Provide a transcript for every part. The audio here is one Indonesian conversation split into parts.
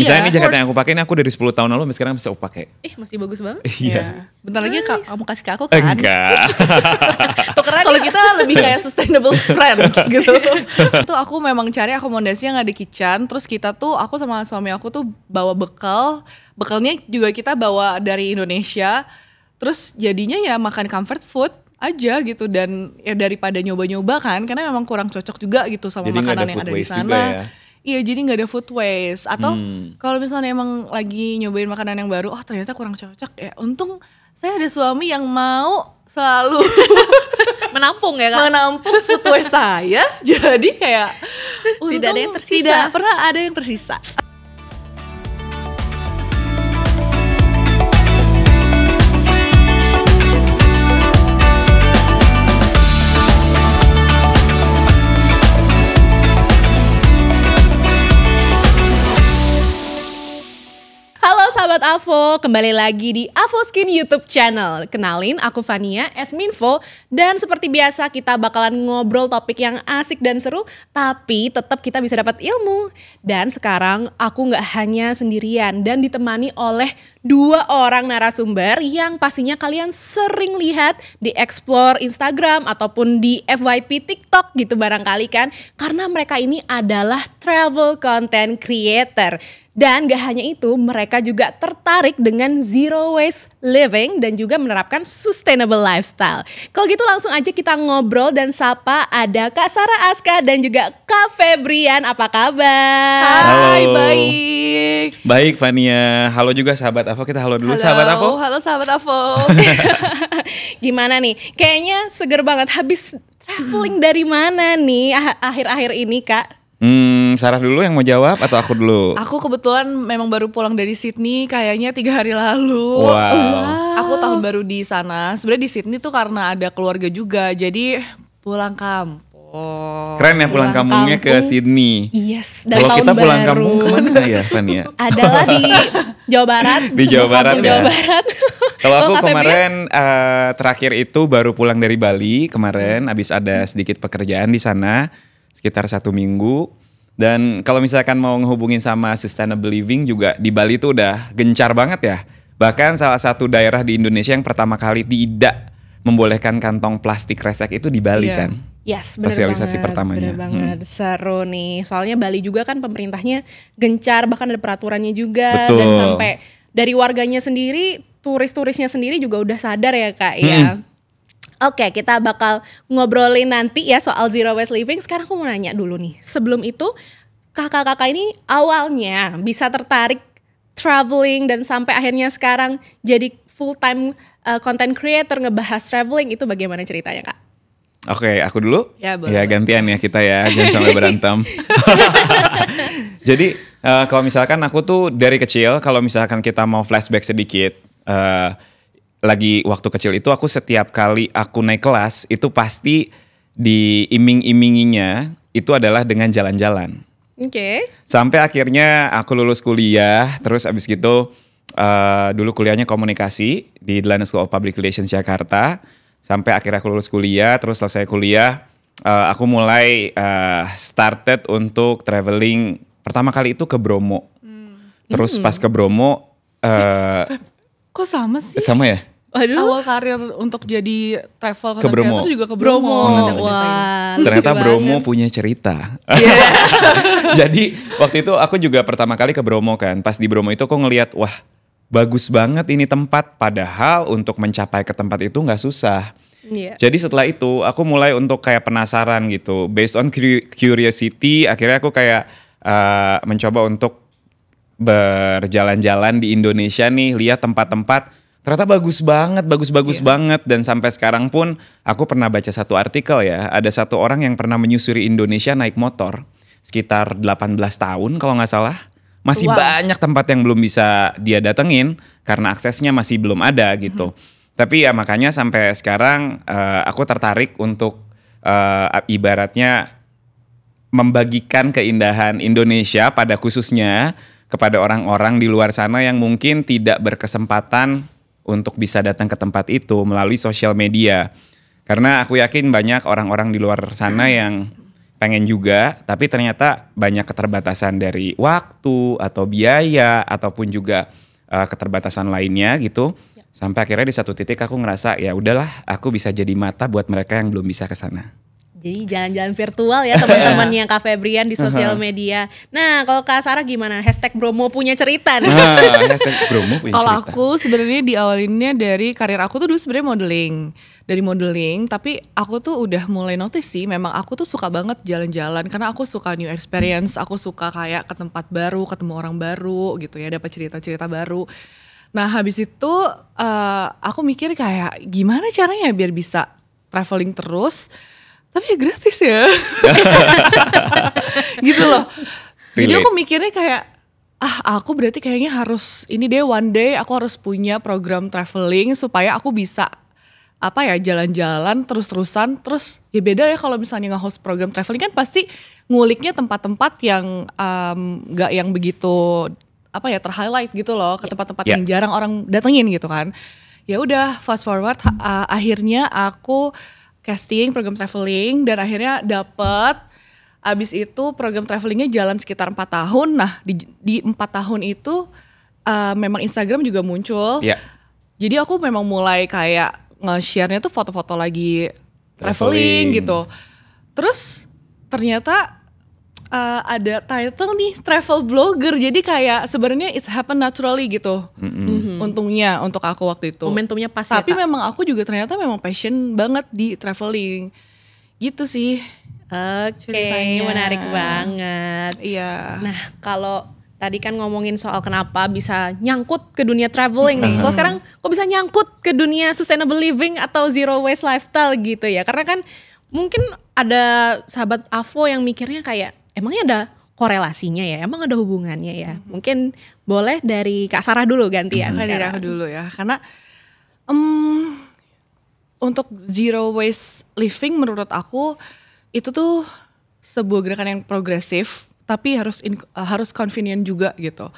Misalnya ini jaket yang aku pakai ini aku dari 10 tahun lalu sampai sekarang bisa aku pakai. Masih bagus banget. Iya. Bentar lagi kamu kasih ke aku kan? Enggak. Kalau kita lebih kayak sustainable friends gitu. Itu aku memang cari akomodasi yang ada kitchen. Terus aku sama suami aku tuh bawa bekal. Bekalnya juga kita bawa dari Indonesia. Terus jadinya ya makan comfort food aja gitu. Dan ya daripada nyoba-nyoba kan. Karena memang kurang cocok juga gitu sama Jadi makanan yang ada di sana. ya? Iya, jadi nggak ada food waste. Atau kalau misalnya emang lagi nyobain makanan yang baru, ternyata kurang cocok ya. Untung saya ada suami yang mau selalu Menampung ya Kak? menampung food waste saya. Jadi kayak Tidak ada yang tersisa. Tidak pernah ada yang tersisa. Halo sahabat Avo, kembali lagi di Avo Skin YouTube channel. Kenalin, aku Fania, Esminfo. Dan seperti biasa kita bakalan ngobrol topik yang asik dan seru, tapi tetap kita bisa dapat ilmu. Dan sekarang aku gak hanya sendirian dan ditemani oleh 2 orang narasumber yang pastinya kalian sering lihat di Explore Instagram ataupun di FYP TikTok gitu barangkali kan. Karena mereka ini adalah travel content creator. Dan gak hanya itu, mereka juga tertarik dengan zero waste living dan juga menerapkan sustainable lifestyle. Kalau gitu langsung aja kita ngobrol dan sapa, ada Kak Sarah Aska dan juga Kak Febrian. Apa kabar? Hai, Halo. baik. Baik Fania, halo juga sahabat Avo. Kita halo dulu sahabat Avo. Halo sahabat Avo. Gimana nih? Kayaknya seger banget. Habis traveling dari mana nih akhir-akhir ini Kak? Sarah dulu yang mau jawab atau aku dulu? Aku kebetulan memang baru pulang dari Sydney kayaknya 3 hari lalu. Wow. Aku tahun baru di sana. Sebenarnya di Sydney tuh karena ada keluarga juga. Jadi pulang kampung. Keren ya pulang kampungnya ke Sydney. Yes, dari Kalau tahun kita pulang baru. kampung kemana ya Fania? Adalah di Jawa Barat. Di Jawa sebuah Barat kampung ya. Jawa Barat. Kalau aku Kak Febrian? kemarin terakhir itu baru pulang dari Bali kemarin, habis ada sedikit pekerjaan di sana sekitar 1 minggu. Dan kalau misalkan mau ngehubungin sama sustainable living juga di Bali itu udah gencar banget ya. Bahkan salah satu daerah di Indonesia yang pertama kali tidak membolehkan kantong plastik resek itu di Bali Iya. kan. Yes, bener Sosialisasi banget, pertamanya. bener banget. Seru nih. Soalnya Bali juga kan pemerintahnya gencar, bahkan ada peraturannya juga. Betul. Dan sampai dari warganya sendiri, turis-turisnya sendiri juga udah sadar ya Kak ya. Oke, kita bakal ngobrolin nanti ya soal zero waste living. Sekarang aku mau nanya dulu nih. Sebelum itu, kakak-kakak ini awalnya bisa tertarik traveling dan sampai akhirnya sekarang jadi full time content creator ngebahas traveling, itu bagaimana ceritanya Kak? Oke, aku dulu. Ya, boleh. Ya gantian ya kita ya, jangan sampai berantem. Jadi kalau misalkan aku tuh dari kecil, kalau misalkan kita mau flashback sedikit, lagi waktu kecil itu aku setiap kali aku naik kelas itu pasti diiming-iminginya itu adalah dengan jalan-jalan. Oke. Sampai akhirnya aku lulus kuliah, terus abis gitu dulu kuliahnya komunikasi di Delana School of Public Relations Jakarta. Sampai akhirnya aku lulus kuliah, terus selesai kuliah, aku mulai started untuk traveling pertama kali itu ke Bromo. Terus pas ke Bromo, Kok sama sih? sama ya? Waduh. Awal karir untuk jadi travel Ke Bromo. creator juga ke Bromo. Nanti aku ceritain. Wah, Ternyata lucu Bromo banget. punya cerita. Jadi waktu itu aku juga pertama kali ke Bromo kan. Pas di Bromo itu aku ngelihat, wah bagus banget ini tempat. Padahal untuk mencapai ke tempat itu gak susah. Iya. Jadi setelah itu aku mulai untuk kayak penasaran gitu. Based on curiosity, akhirnya aku kayak mencoba untuk berjalan-jalan di Indonesia nih. Lihat tempat-tempat. Ternyata bagus banget. Dan sampai sekarang pun aku pernah baca satu artikel ya. Ada satu orang yang pernah menyusuri Indonesia naik motor. Sekitar 18 tahun kalau gak salah. Masih banyak tempat yang belum bisa dia datengin. Karena aksesnya masih belum ada gitu. Tapi ya makanya sampai sekarang aku tertarik untuk ibaratnya membagikan keindahan Indonesia pada khususnya kepada orang-orang di luar sana yang mungkin tidak berkesempatan untuk bisa datang ke tempat itu melalui sosial media. Karena aku yakin banyak orang-orang di luar sana yang pengen juga, tapi ternyata banyak keterbatasan dari waktu atau biaya ataupun juga keterbatasan lainnya gitu. Sampai akhirnya di satu titik aku ngerasa ya udahlah, aku bisa jadi mata buat mereka yang belum bisa ke sana. Jadi jalan-jalan virtual ya teman-temannya Kak Febrian di sosial media. Nah kalau Kak Sarah gimana? #Bromo punya cerita nih. Bromo punya Kalau cerita. aku sebenarnya diawalinnya dari karir aku tuh dulu sebenarnya modeling, tapi aku tuh udah mulai notice sih, memang aku tuh suka banget jalan-jalan karena aku suka new experience, aku suka kayak ke tempat baru, ketemu orang baru gitu ya, dapat cerita-cerita baru. Nah habis itu aku mikir kayak gimana caranya biar bisa traveling terus, tapi ya gratis ya. Gitu loh. Jadi aku mikirnya kayak aku berarti kayaknya harus ini deh, one day aku harus punya program traveling supaya aku bisa jalan-jalan terus-terusan. Terus ya beda ya kalau misalnya nge-host program traveling kan pasti nguliknya tempat-tempat yang gak yang begitu ter-highlight gitu loh, ke tempat-tempat yang jarang orang datengin gitu kan. Ya udah fast forward akhirnya aku casting program traveling dan akhirnya dapet. Abis itu program travelingnya jalan sekitar 4 tahun. Nah di 4 tahun itu memang Instagram juga muncul. Yeah. Jadi aku memang mulai kayak nge-share-nya tuh foto-foto lagi traveling gitu. Terus ternyata ada title nih travel blogger. Jadi kayak sebenarnya it's happen naturally gitu. Untungnya untuk aku waktu itu. Momentumnya pas Tapi ya, Kak? memang aku juga ternyata memang passion banget di traveling. Gitu sih. Oke, Ceritanya. menarik banget. Iya. Nah, kalau tadi kan ngomongin soal kenapa bisa nyangkut ke dunia traveling nih. Kalau sekarang kok bisa nyangkut ke dunia sustainable living atau zero waste lifestyle gitu ya. Karena kan mungkin ada sahabat Avo yang mikirnya kayak emangnya ada korelasinya ya, emang ada hubungannya ya. Mungkin boleh dari Kak Sarah dulu gantian. Dari sekarang. aku dulu ya. Karena untuk zero waste living menurut aku itu tuh sebuah gerakan yang progresif, tapi harus convenient juga gitu.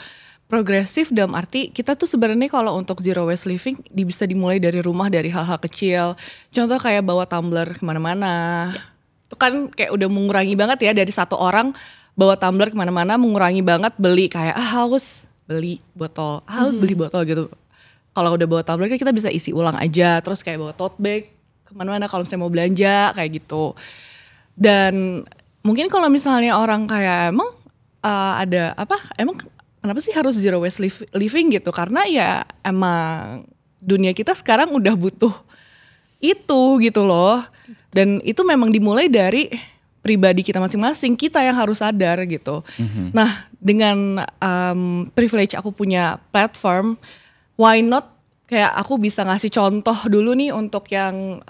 Progresif dalam arti kita tuh sebenarnya kalau untuk zero waste living bisa dimulai dari rumah, dari hal-hal kecil. Contoh kayak bawa tumbler kemana-mana. Itu kan kayak udah mengurangi banget ya, dari satu orang bawa tumbler kemana-mana mengurangi banget beli kayak haus beli botol gitu. Kalau udah bawa tumbler kan kita bisa isi ulang aja, terus kayak bawa tote bag kemana-mana kalau misalnya mau belanja kayak gitu. Dan mungkin kalau misalnya orang kayak emang emang kenapa sih harus zero waste living gitu? Karena ya emang dunia kita sekarang udah butuh itu gitu loh. Dan itu memang dimulai dari pribadi kita masing-masing, kita yang harus sadar gitu. Nah dengan privilege aku punya platform, why not kayak aku bisa ngasih contoh dulu nih untuk yang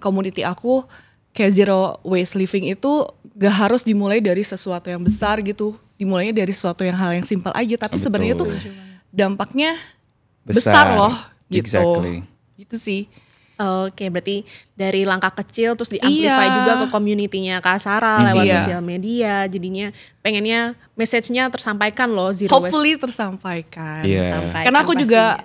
community aku. Kayak zero waste living itu gak harus dimulai dari sesuatu yang besar gitu. Dimulainya dari sesuatu hal yang simpel aja. Tapi sebenarnya tuh dampaknya besar loh gitu. Exactly. Gitu sih. Oke, berarti dari langkah kecil terus di-amplify juga ke community-nya Kak Sarah lewat sosial media. Jadinya pengennya message-nya tersampaikan loh, zero Hopefully tersampaikan. Yeah. Karena aku juga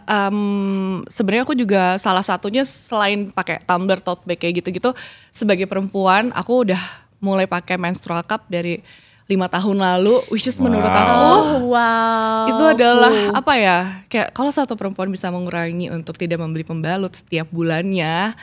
sebenarnya aku juga salah satunya selain pakai tumbler, tote bag kayak gitu-gitu, sebagai perempuan aku udah mulai pakai menstrual cup dari 5 tahun lalu, which is menurut aku itu adalah kayak kalau satu perempuan bisa mengurangi untuk tidak membeli pembalut setiap bulannya,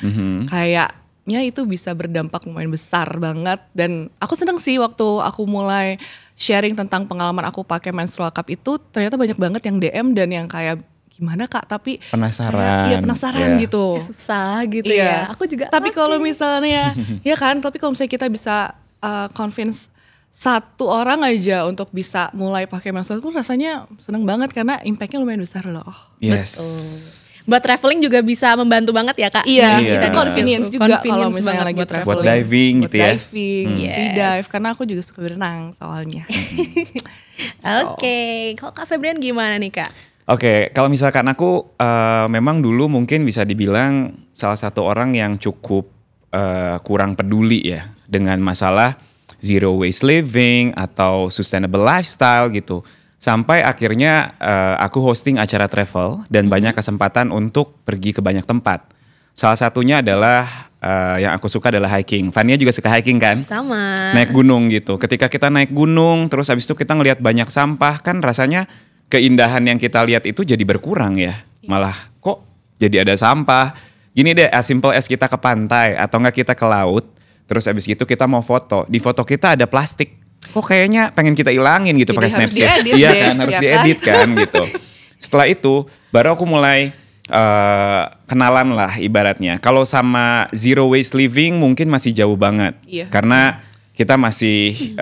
kayaknya itu bisa berdampak lumayan besar banget. Dan aku seneng sih waktu aku mulai sharing tentang pengalaman aku pakai menstrual cup itu, ternyata banyak banget yang DM dan yang kayak gimana Kak, tapi penasaran. Iya penasaran gitu. Susah gitu ya. Aku juga. Tapi kalau misalnya ya kan, tapi kalau misalnya kita bisa convince satu orang aja untuk bisa mulai pakai menstrual cup, rasanya seneng banget karena impactnya lumayan besar loh. Yes. Buat traveling juga bisa membantu banget ya Kak. Iya, Iya. bisa convenience juga kalau Convenience misalnya banget lagi buat traveling. Buat diving gitu ya. Diving, free dive, karena aku juga suka berenang soalnya. Oke, kalau Kak Febrian gimana nih Kak? Oke, kalau misalkan aku memang dulu mungkin bisa dibilang salah satu orang yang cukup kurang peduli ya dengan masalah zero waste living atau sustainable lifestyle gitu. Sampai akhirnya aku hosting acara travel dan banyak kesempatan untuk pergi ke banyak tempat. Salah satunya adalah yang aku suka adalah hiking. Fania juga suka hiking kan? Sama. Naik gunung gitu. Ketika kita naik gunung, terus habis itu kita ngelihat banyak sampah, kan rasanya keindahan yang kita lihat itu jadi berkurang ya. Malah kok jadi ada sampah. Gini deh, as simple as kita ke pantai atau enggak kita ke laut, terus habis gitu kita mau foto. Di foto kita ada plastik. Kok kayaknya pengen kita ilangin gitu Jadi pakai harus Snapchat. diedit Iya deh, kan, harus ya diedit kan gitu. Setelah itu baru aku mulai kenalan lah ibaratnya. Kalau sama zero waste living mungkin masih jauh banget. Iya. Karena kita masih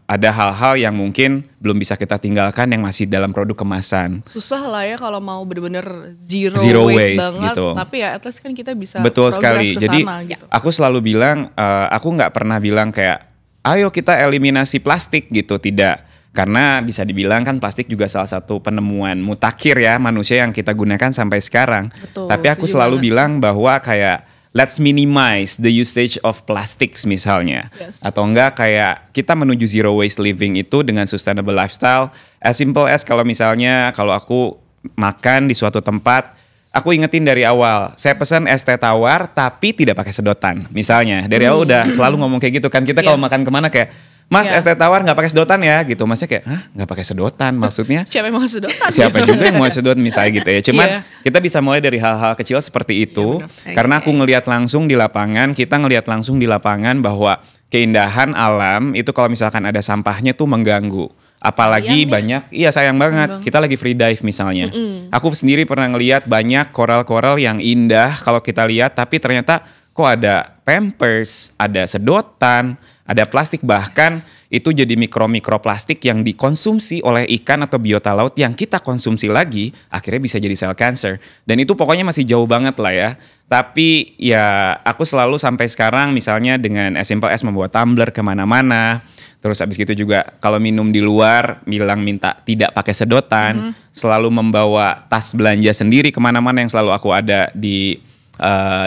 ada hal-hal yang mungkin belum bisa kita tinggalkan yang masih dalam produk kemasan. Susah lah ya kalau mau bener-bener zero Zero waste waste banget. gitu. Tapi ya at least kan kita bisa Betul progress sekali. ke Jadi sana, gitu. aku selalu bilang, aku nggak pernah bilang kayak, ayo kita eliminasi plastik gitu. Tidak. Karena bisa dibilang kan plastik juga salah satu penemuan mutakhir ya manusia yang kita gunakan sampai sekarang. Betul, Tapi aku setuju selalu banget. bilang bahwa kayak let's minimize the usage of plastics misalnya. Yes. Atau enggak kayak kita menuju zero waste living itu dengan sustainable lifestyle. As simple as kalau misalnya kalau aku makan di suatu tempat, aku ingetin dari awal, saya pesan es teh tawar tapi tidak pakai sedotan. Misalnya, dari awal udah selalu ngomong kayak gitu kan. Kita kalau makan kemana kayak, Mas Iya. es teh tawar nggak pakai sedotan ya gitu. Masnya kayak, hah nggak pakai sedotan maksudnya? Siapa yang mau sedotan? Siapa juga yang mau sedot misalnya gitu ya. Cuman Iya. kita bisa mulai dari hal-hal kecil seperti itu. benar. Karena aku ngelihat langsung di lapangan, kita ngelihat langsung di lapangan bahwa keindahan alam itu kalau misalkan ada sampahnya tuh mengganggu. Apalagi Sayang ya. banyak, iya sayang banget. Kita lagi free dive misalnya. Aku sendiri pernah ngelihat banyak koral-koral yang indah kalau kita lihat, tapi ternyata kok ada pampers, ada sedotan, ada plastik, bahkan itu jadi mikroplastik yang dikonsumsi oleh ikan atau biota laut yang kita konsumsi lagi, akhirnya bisa jadi sel cancer. Dan itu pokoknya masih jauh banget lah ya. Tapi ya aku selalu sampai sekarang misalnya dengan as simple as membawa tumbler kemana-mana. Terus abis gitu juga kalau minum di luar bilang minta tidak pakai sedotan. Selalu membawa tas belanja sendiri kemana-mana yang selalu aku ada di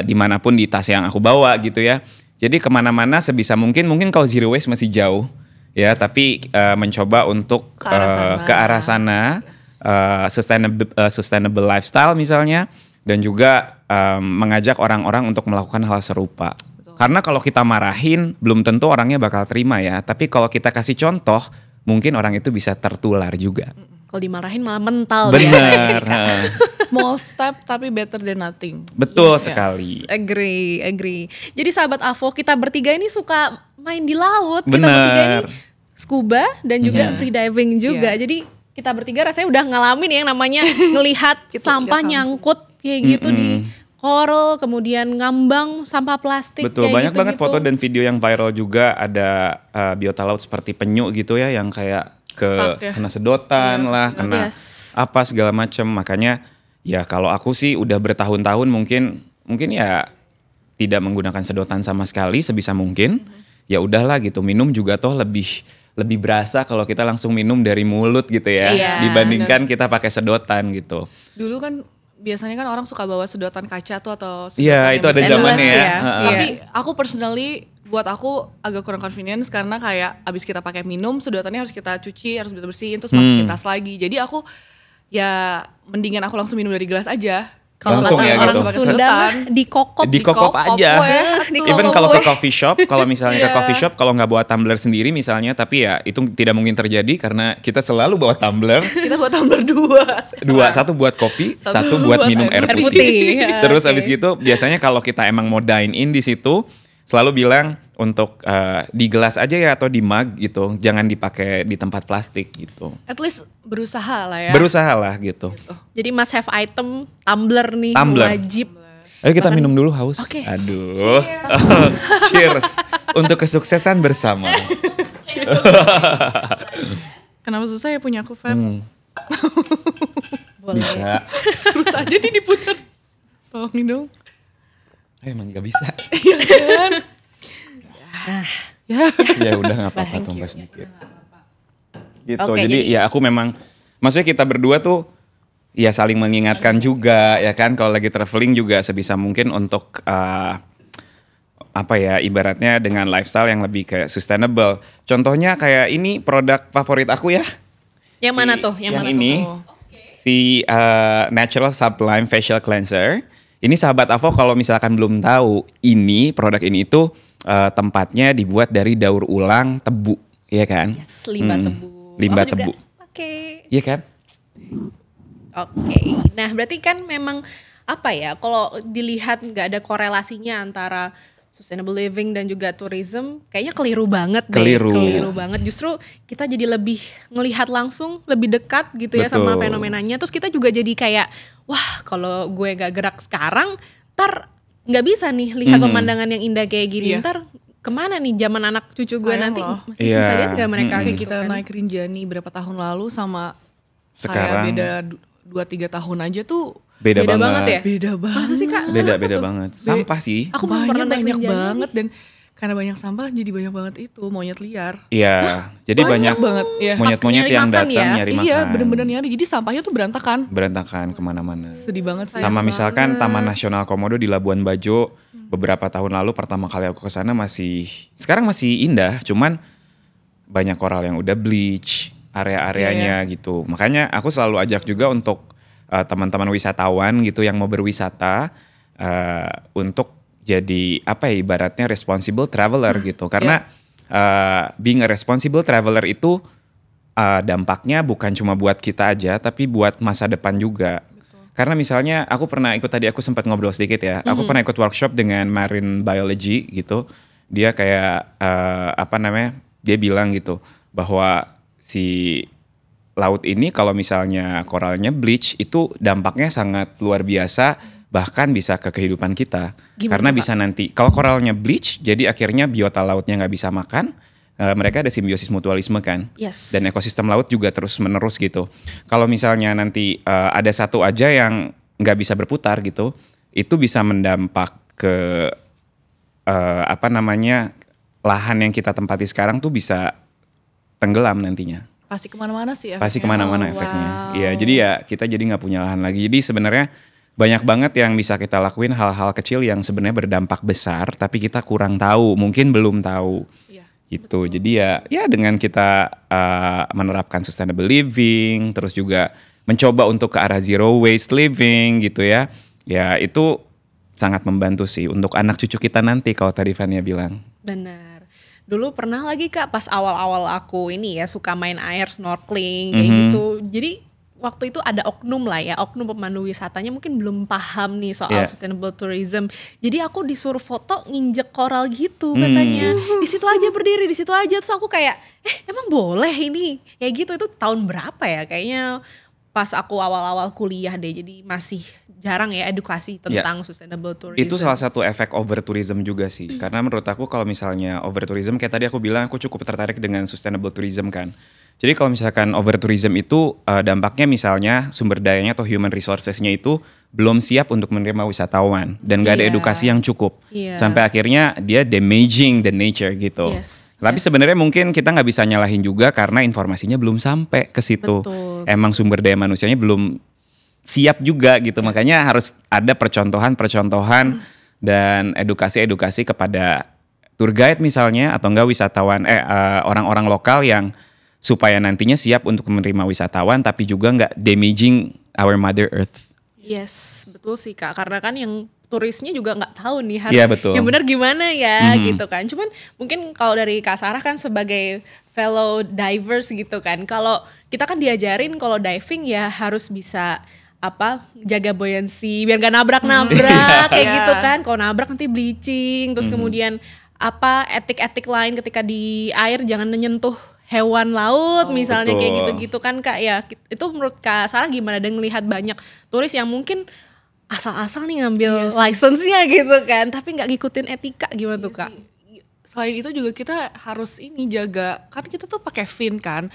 dimanapun di tas yang aku bawa gitu ya. Jadi kemana-mana sebisa mungkin kalau zero waste masih jauh ya, tapi mencoba untuk ke arah sana, sustainable lifestyle misalnya, dan juga mengajak orang-orang untuk melakukan hal serupa. Karena kalau kita marahin belum tentu orangnya bakal terima ya, tapi kalau kita kasih contoh mungkin orang itu bisa tertular juga. Kalau dimarahin malah mental. Bener. Small step tapi better than nothing. Betul Yes. sekali. Agree. Jadi sahabat Avo, kita bertiga ini suka main di laut. Kita Bener. bertiga ini scuba dan juga free diving juga. Iya. Jadi kita bertiga rasanya udah ngalamin yang namanya ngelihat sampah lihat nyangkut kayak gitu di coral, kemudian ngambang sampah plastik. Betul, kayak banyak gitu, banget foto dan video yang viral juga. Ada biota laut seperti penyu gitu ya, yang kayak Stuck ya. kena sedotan Iya, lah, sedot. kena Yes. apa segala macam. Makanya ya kalau aku sih udah bertahun-tahun mungkin ya tidak menggunakan sedotan sama sekali sebisa mungkin. Ya udahlah gitu, minum juga toh lebih berasa kalau kita langsung minum dari mulut gitu ya, Iya, dibandingkan kita pakai sedotan gitu. Dulu kan biasanya kan orang suka bawa sedotan kaca tuh atau sedotan Iya, yang itu ada bisa zamannya Stainless ya. ya. Heeh. Iya. Tapi aku personally, buat aku agak kurang convenience karena kayak abis kita pakai minum, sedotannya harus kita cuci, harus bersihin, terus masukin tas lagi. Jadi aku ya mendingan aku langsung minum dari gelas aja. Kalau Langsung kata ya orang gitu. pakai Sunda sedotan, mah dikokop. Dikokop aja. Di Even kokop kalau ke gue. coffee shop, kalau misalnya ke Iya. coffee shop, kalau nggak bawa tumbler sendiri misalnya, tapi ya itu tidak mungkin terjadi karena kita selalu bawa tumbler. kita buat tumbler dua. Satu buat kopi, Satu satu buat buat minum air air putih. putih. Ya, Terus oke. abis gitu biasanya kalau kita emang mau dine in di situ, selalu bilang untuk di gelas aja ya atau di mug gitu, jangan dipakai di tempat plastik gitu. At least berusaha lah ya. Berusaha lah gitu. Jadi must have item tumbler nih, Tumbler. wajib. Ayo kita minum dulu haus. Oke. Aduh. Cheers untuk kesuksesan bersama. Kenapa susah ya punya aku, Feb? Boleh. Bisa. Terus aja nih diputar. Tolongin dong. Emang gak bisa. Iya kan? Ya. Ya udah nggak apa-apa tumpah sedikit. Gitu. Oke, jadi ya aku memang, maksudnya kita berdua tuh ya saling mengingatkan juga ya kan, kalau lagi traveling juga sebisa mungkin untuk apa ya, ibaratnya dengan lifestyle yang lebih kayak sustainable. Contohnya kayak ini produk favorit aku ya. Yang mana tuh? Yang mana ini tuh? si Natural Sublime Facial Cleanser. Ini sahabat Avo kalau misalkan belum tahu, ini produk ini itu tempatnya dibuat dari daur ulang tebu, ya kan? Yes, limbah tebu. Limbah Aku juga tebu. pakai. Iya kan? Oke, nah berarti kan memang apa ya, kalau dilihat nggak ada korelasinya antara sustainable living dan juga tourism, kayaknya keliru banget deh. Keliru banget, justru kita jadi lebih ngelihat langsung, lebih dekat gitu ya sama fenomenanya. Terus kita juga jadi kayak, wah kalau gue gak gerak sekarang, ntar gak bisa nih lihat pemandangan yang indah kayak gini, ntar kemana nih zaman anak cucu gue nanti masih bisa lihat gak mereka Kayak gitu kita kan. naik Rinjani berapa tahun lalu sama Sekarang kayak beda 2-3 tahun aja tuh beda banget ya? beda banget. Masa sih Kak? Beda banget. Sampah sih. Aku belum pernah naik banyak Rinjani banget dan karena banyak sampah jadi banyak banget itu monyet liar. Iya, jadi banyak banget ya. monyet-monyet Nyari yang makan datang ya? nyari makan. Iya, bener-bener nyari. Jadi sampahnya tuh berantakan. Berantakan kemana-mana. Sedih banget sih. Sama misalkan Taman Nasional Komodo di Labuan Bajo beberapa tahun lalu pertama kali aku kesana sekarang masih indah, cuman banyak koral yang udah bleach area-areanya gitu. Makanya aku selalu ajak juga untuk teman-teman wisatawan gitu yang mau berwisata untuk jadi apa ya ibaratnya responsible traveler gitu. Karena being a responsible traveler itu dampaknya bukan cuma buat kita aja tapi buat masa depan juga. Karena misalnya aku pernah ikut, tadi aku sempat ngobrol sedikit ya. Aku pernah ikut workshop dengan marine biology gitu. Dia kayak dia bilang gitu bahwa si laut ini kalau misalnya koralnya bleach itu dampaknya sangat luar biasa, bahkan bisa ke kehidupan kita. Gimana, karena Pak? bisa nanti kalau koralnya bleach jadi akhirnya biota lautnya nggak bisa makan. Mereka ada simbiosis mutualisme kan, Yes. dan ekosistem laut juga terus menerus gitu. Kalau misalnya nanti ada satu aja yang nggak bisa berputar gitu, itu bisa mendampak ke lahan yang kita tempati sekarang tuh bisa tenggelam nantinya. Pasti kemana-mana sih ya. Pasti kemana-mana Oh, efeknya. wow. Iya, jadi ya kita jadi nggak punya lahan lagi. Jadi sebenarnya banyak banget yang bisa kita lakuin, hal-hal kecil yang sebenarnya berdampak besar, tapi kita kurang tahu, mungkin belum tahu. Iya. Gitu. Jadi ya dengan kita menerapkan sustainable living, terus juga mencoba untuk ke arah zero waste living gitu ya. Ya itu sangat membantu sih untuk anak cucu kita nanti kalau tadi Fania bilang. Benar. Dulu pernah lagi Kak pas awal-awal aku ini ya suka main air, snorkeling kayak gitu. Jadi waktu itu ada oknum lah ya, oknum pemandu wisatanya mungkin belum paham nih soal sustainable tourism. Jadi aku disuruh foto nginjek koral gitu katanya. Di situ aja berdiri, di situ aja. Terus aku kayak, emang boleh ini? Ya gitu, itu tahun berapa ya? Kayaknya pas aku awal-awal kuliah deh. Jadi masih jarang ya edukasi tentang sustainable tourism. Itu salah satu efek overtourism juga sih. Karena menurut aku kalau misalnya overtourism, kayak tadi aku bilang aku cukup tertarik dengan sustainable tourism kan. Jadi kalau misalkan overtourism itu dampaknya misalnya sumber dayanya atau human resourcesnya itu belum siap untuk menerima wisatawan dan gak ada edukasi yang cukup. Sampai akhirnya dia damaging the nature gitu. Tapi sebenarnya mungkin kita nggak bisa nyalahin juga karena informasinya belum sampai ke situ. Betul. Emang sumber daya manusianya belum siap juga gitu. Makanya harus ada percontohan dan edukasi kepada tour guide misalnya atau enggak wisatawan orang-orang lokal yang supaya nantinya siap untuk menerima wisatawan tapi juga nggak damaging our mother earth. Yes, betul sih Kak. Karena kan yang turisnya juga nggak tahu nih harus betul. yang benar gimana ya gitu kan. Cuman mungkin kalau dari Kak Sarah kan sebagai fellow divers gitu kan. Kalau kita kan diajarin kalau diving ya harus bisa jaga buoyancy biar gak nabrak-nabrak kayak gitu kan. Kalau nabrak nanti bleaching. Terus kemudian etik-etik lain ketika di air jangan menyentuh hewan laut misalnya kayak gitu-gitu kan Kak ya. Itu menurut Kak Sarah gimana, dan ngelihat banyak turis yang mungkin asal-asal nih ngambil license-nya gitu kan tapi nggak ngikutin etika, gimana tuh Kak? Selain itu juga kita harus jaga, kan kita tuh pakai fin kan.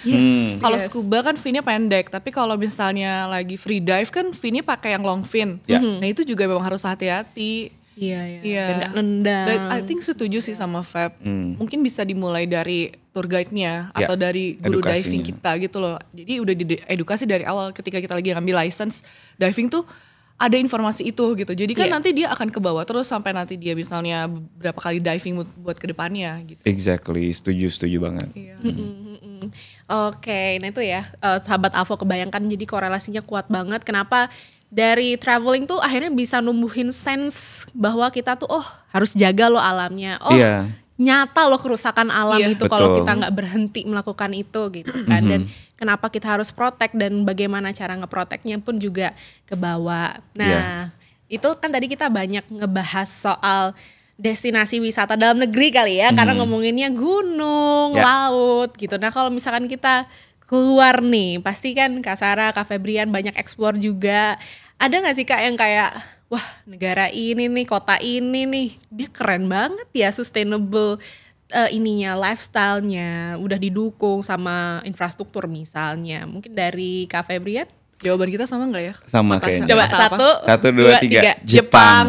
Kalau scuba kan finnya pendek, tapi kalau misalnya lagi free dive kan finnya pakai yang long fin. Nah itu juga memang harus hati-hati. Iya. Dan gak nendang. Dan I think setuju sih sama Feb. Mungkin bisa dimulai dari tour guide-nya atau dari guru diving kita gitu loh. Jadi udah diedukasi dari awal ketika kita lagi ngambil license diving tuh ada informasi itu gitu. Jadi kan nanti dia akan ke bawah terus sampai nanti dia misalnya berapa kali diving buat ke depannya gitu. Exactly, setuju banget. Oke, nah itu ya sahabat Avo, kebayangkan jadi korelasinya kuat banget. Kenapa dari traveling tuh akhirnya bisa numbuhin sense bahwa kita tuh harus jaga loh alamnya. Iya. Nyata loh kerusakan alam Iya, itu kalau betul. kita nggak berhenti melakukan itu gitu kan. Dan kenapa kita harus protect dan bagaimana cara ngeproteknya pun juga ke bawah. Nah, itu kan tadi kita banyak ngebahas soal destinasi wisata dalam negeri kali ya, karena ngomonginnya gunung, Ya. laut gitu. Nah, kalau misalkan kita keluar nih, pasti kan Kak Sarah, Kak Febrian banyak explore juga. Ada gak sih Kak yang kayak, wah negara ini nih, kota ini nih, dia keren banget ya, sustainable lifestyle-nya, udah didukung sama infrastruktur misalnya. Mungkin dari Kak Febrian? Jawaban kita sama nggak ya? Sama Kota kayaknya. Coba kota apa? 1, 1, 2, 3. Jepang.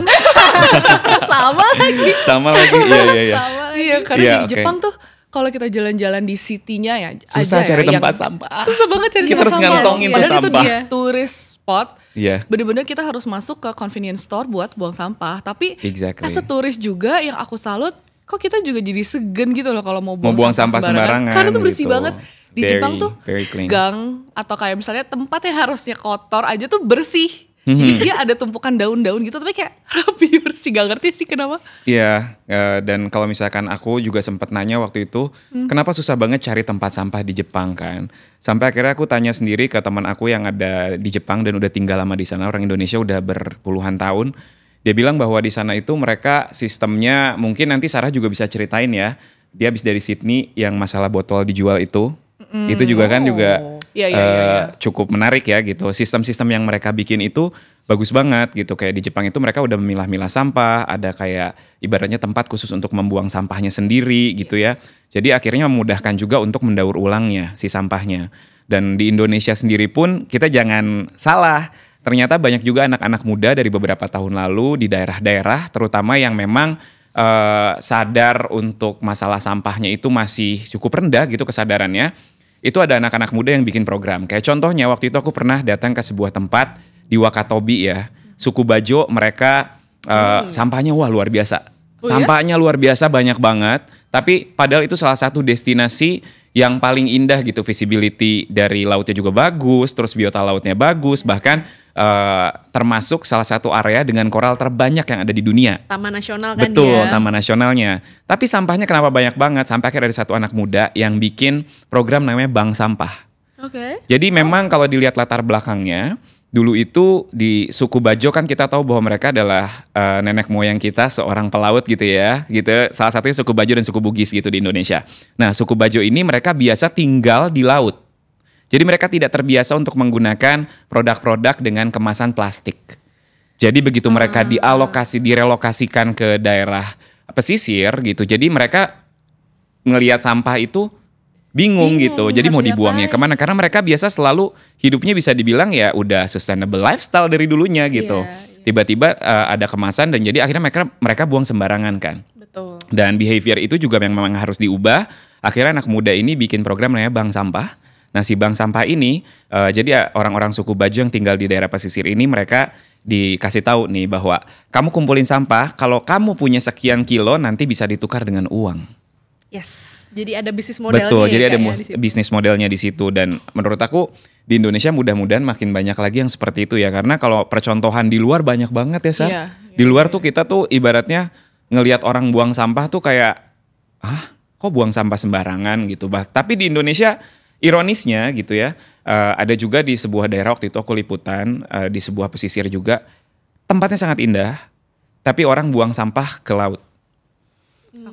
Sama lagi. Sama lagi. Iya. Sama lagi. Iya, karena Iya, di oke. Jepang tuh kalau kita jalan-jalan di city-nya ya Susah aja cari ya, tempat yang- sampah. Susah banget cari Kita tempat harus sampah. ngantongin tuh Padahal itu sampah. dia tourist spot. Iya. Bener-bener kita harus masuk ke convenience store buat buang sampah. Tapi Exactly. as a turis juga yang aku salut, kok kita juga jadi segen gitu loh kalau mau buang sampah sembarangan Karena tuh bersih gitu. banget. Di Jepang tuh Very clean. gang atau kayak misalnya tempat yang harusnya kotor aja tuh bersih. Jadi dia ada tumpukan daun-daun gitu tapi kayak rapi bersih, gak ngerti sih kenapa. Iya, dan kalau misalkan aku juga sempat nanya waktu itu, kenapa susah banget cari tempat sampah di Jepang kan? Sampai akhirnya aku tanya sendiri ke teman aku yang ada di Jepang dan udah tinggal lama di sana, orang Indonesia udah berpuluhan tahun. Dia bilang bahwa di sana itu mereka sistemnya, mungkin nanti Sarah juga bisa ceritain ya, dia habis dari Sydney yang masalah botol dijual itu juga kan juga Iya, iya, iya. cukup menarik ya gitu. Sistem-sistem yang mereka bikin itu bagus banget gitu. Kayak di Jepang itu mereka udah memilah-milah sampah, ada kayak ibaratnya tempat khusus untuk membuang sampahnya sendiri gitu ya. Jadi akhirnya memudahkan juga untuk mendaur ulangnya si sampahnya. Dan di Indonesia sendiri pun kita jangan salah. Ternyata banyak juga anak-anak muda dari beberapa tahun lalu di daerah-daerah terutama yang memang sadar untuk masalah sampahnya itu masih cukup rendah gitu kesadarannya. Itu ada anak-anak muda yang bikin program. Kayak contohnya waktu itu aku pernah datang ke sebuah tempat di Wakatobi ya. Suku Bajo mereka sampahnya wah luar biasa. Sampahnya luar biasa banyak banget. Tapi padahal itu salah satu destinasi yang paling indah gitu. Visibility dari lautnya juga bagus. Terus biota lautnya bagus. Bahkan termasuk salah satu area dengan koral terbanyak yang ada di dunia. Taman nasional kan Betul, ya. taman nasionalnya. Tapi sampahnya kenapa banyak banget? Sampai akhirnya ada satu anak muda yang bikin program namanya Bank Sampah. Oke. Jadi memang kalau dilihat latar belakangnya, dulu itu di suku Bajo kan kita tahu bahwa mereka adalah nenek moyang kita seorang pelaut gitu ya. Gitu. Salah satunya suku Bajo dan suku Bugis gitu di Indonesia. Nah, suku Bajo ini mereka biasa tinggal di laut. Jadi mereka tidak terbiasa untuk menggunakan produk-produk dengan kemasan plastik. Jadi begitu mereka direlokasikan ke daerah pesisir gitu. Jadi mereka ngelihat sampah itu bingung gitu. Jadi mau harus dibuangnya diapain? kemana? Karena mereka biasa selalu hidupnya bisa dibilang ya udah sustainable lifestyle dari dulunya gitu. Iya. Tiba-tiba ada kemasan dan jadi akhirnya mereka buang sembarangan kan. Betul. Dan behavior itu juga memang harus diubah. Akhirnya anak muda ini bikin program namanya Bank Sampah. Nah si Bank Sampah ini, jadi orang-orang suku Bajo yang tinggal di daerah pesisir ini mereka dikasih tahu nih bahwa kamu kumpulin sampah, kalau kamu punya sekian kilo nanti bisa ditukar dengan uang. Yes. Jadi ada bisnis modelnya. Betul, ya, jadi ada Kak, ya, di situ. bisnis modelnya di situ dan menurut aku di Indonesia mudah-mudahan makin banyak lagi yang seperti itu ya karena kalau percontohan di luar banyak banget ya Sar. Iya, Di luar tuh kita tuh ibaratnya ngelihat orang buang sampah tuh kayak kok buang sampah sembarangan gitu. Tapi di Indonesia ironisnya gitu ya, ada juga di sebuah daerah waktu itu aku liputan di sebuah pesisir juga, tempatnya sangat indah, tapi orang buang sampah ke laut.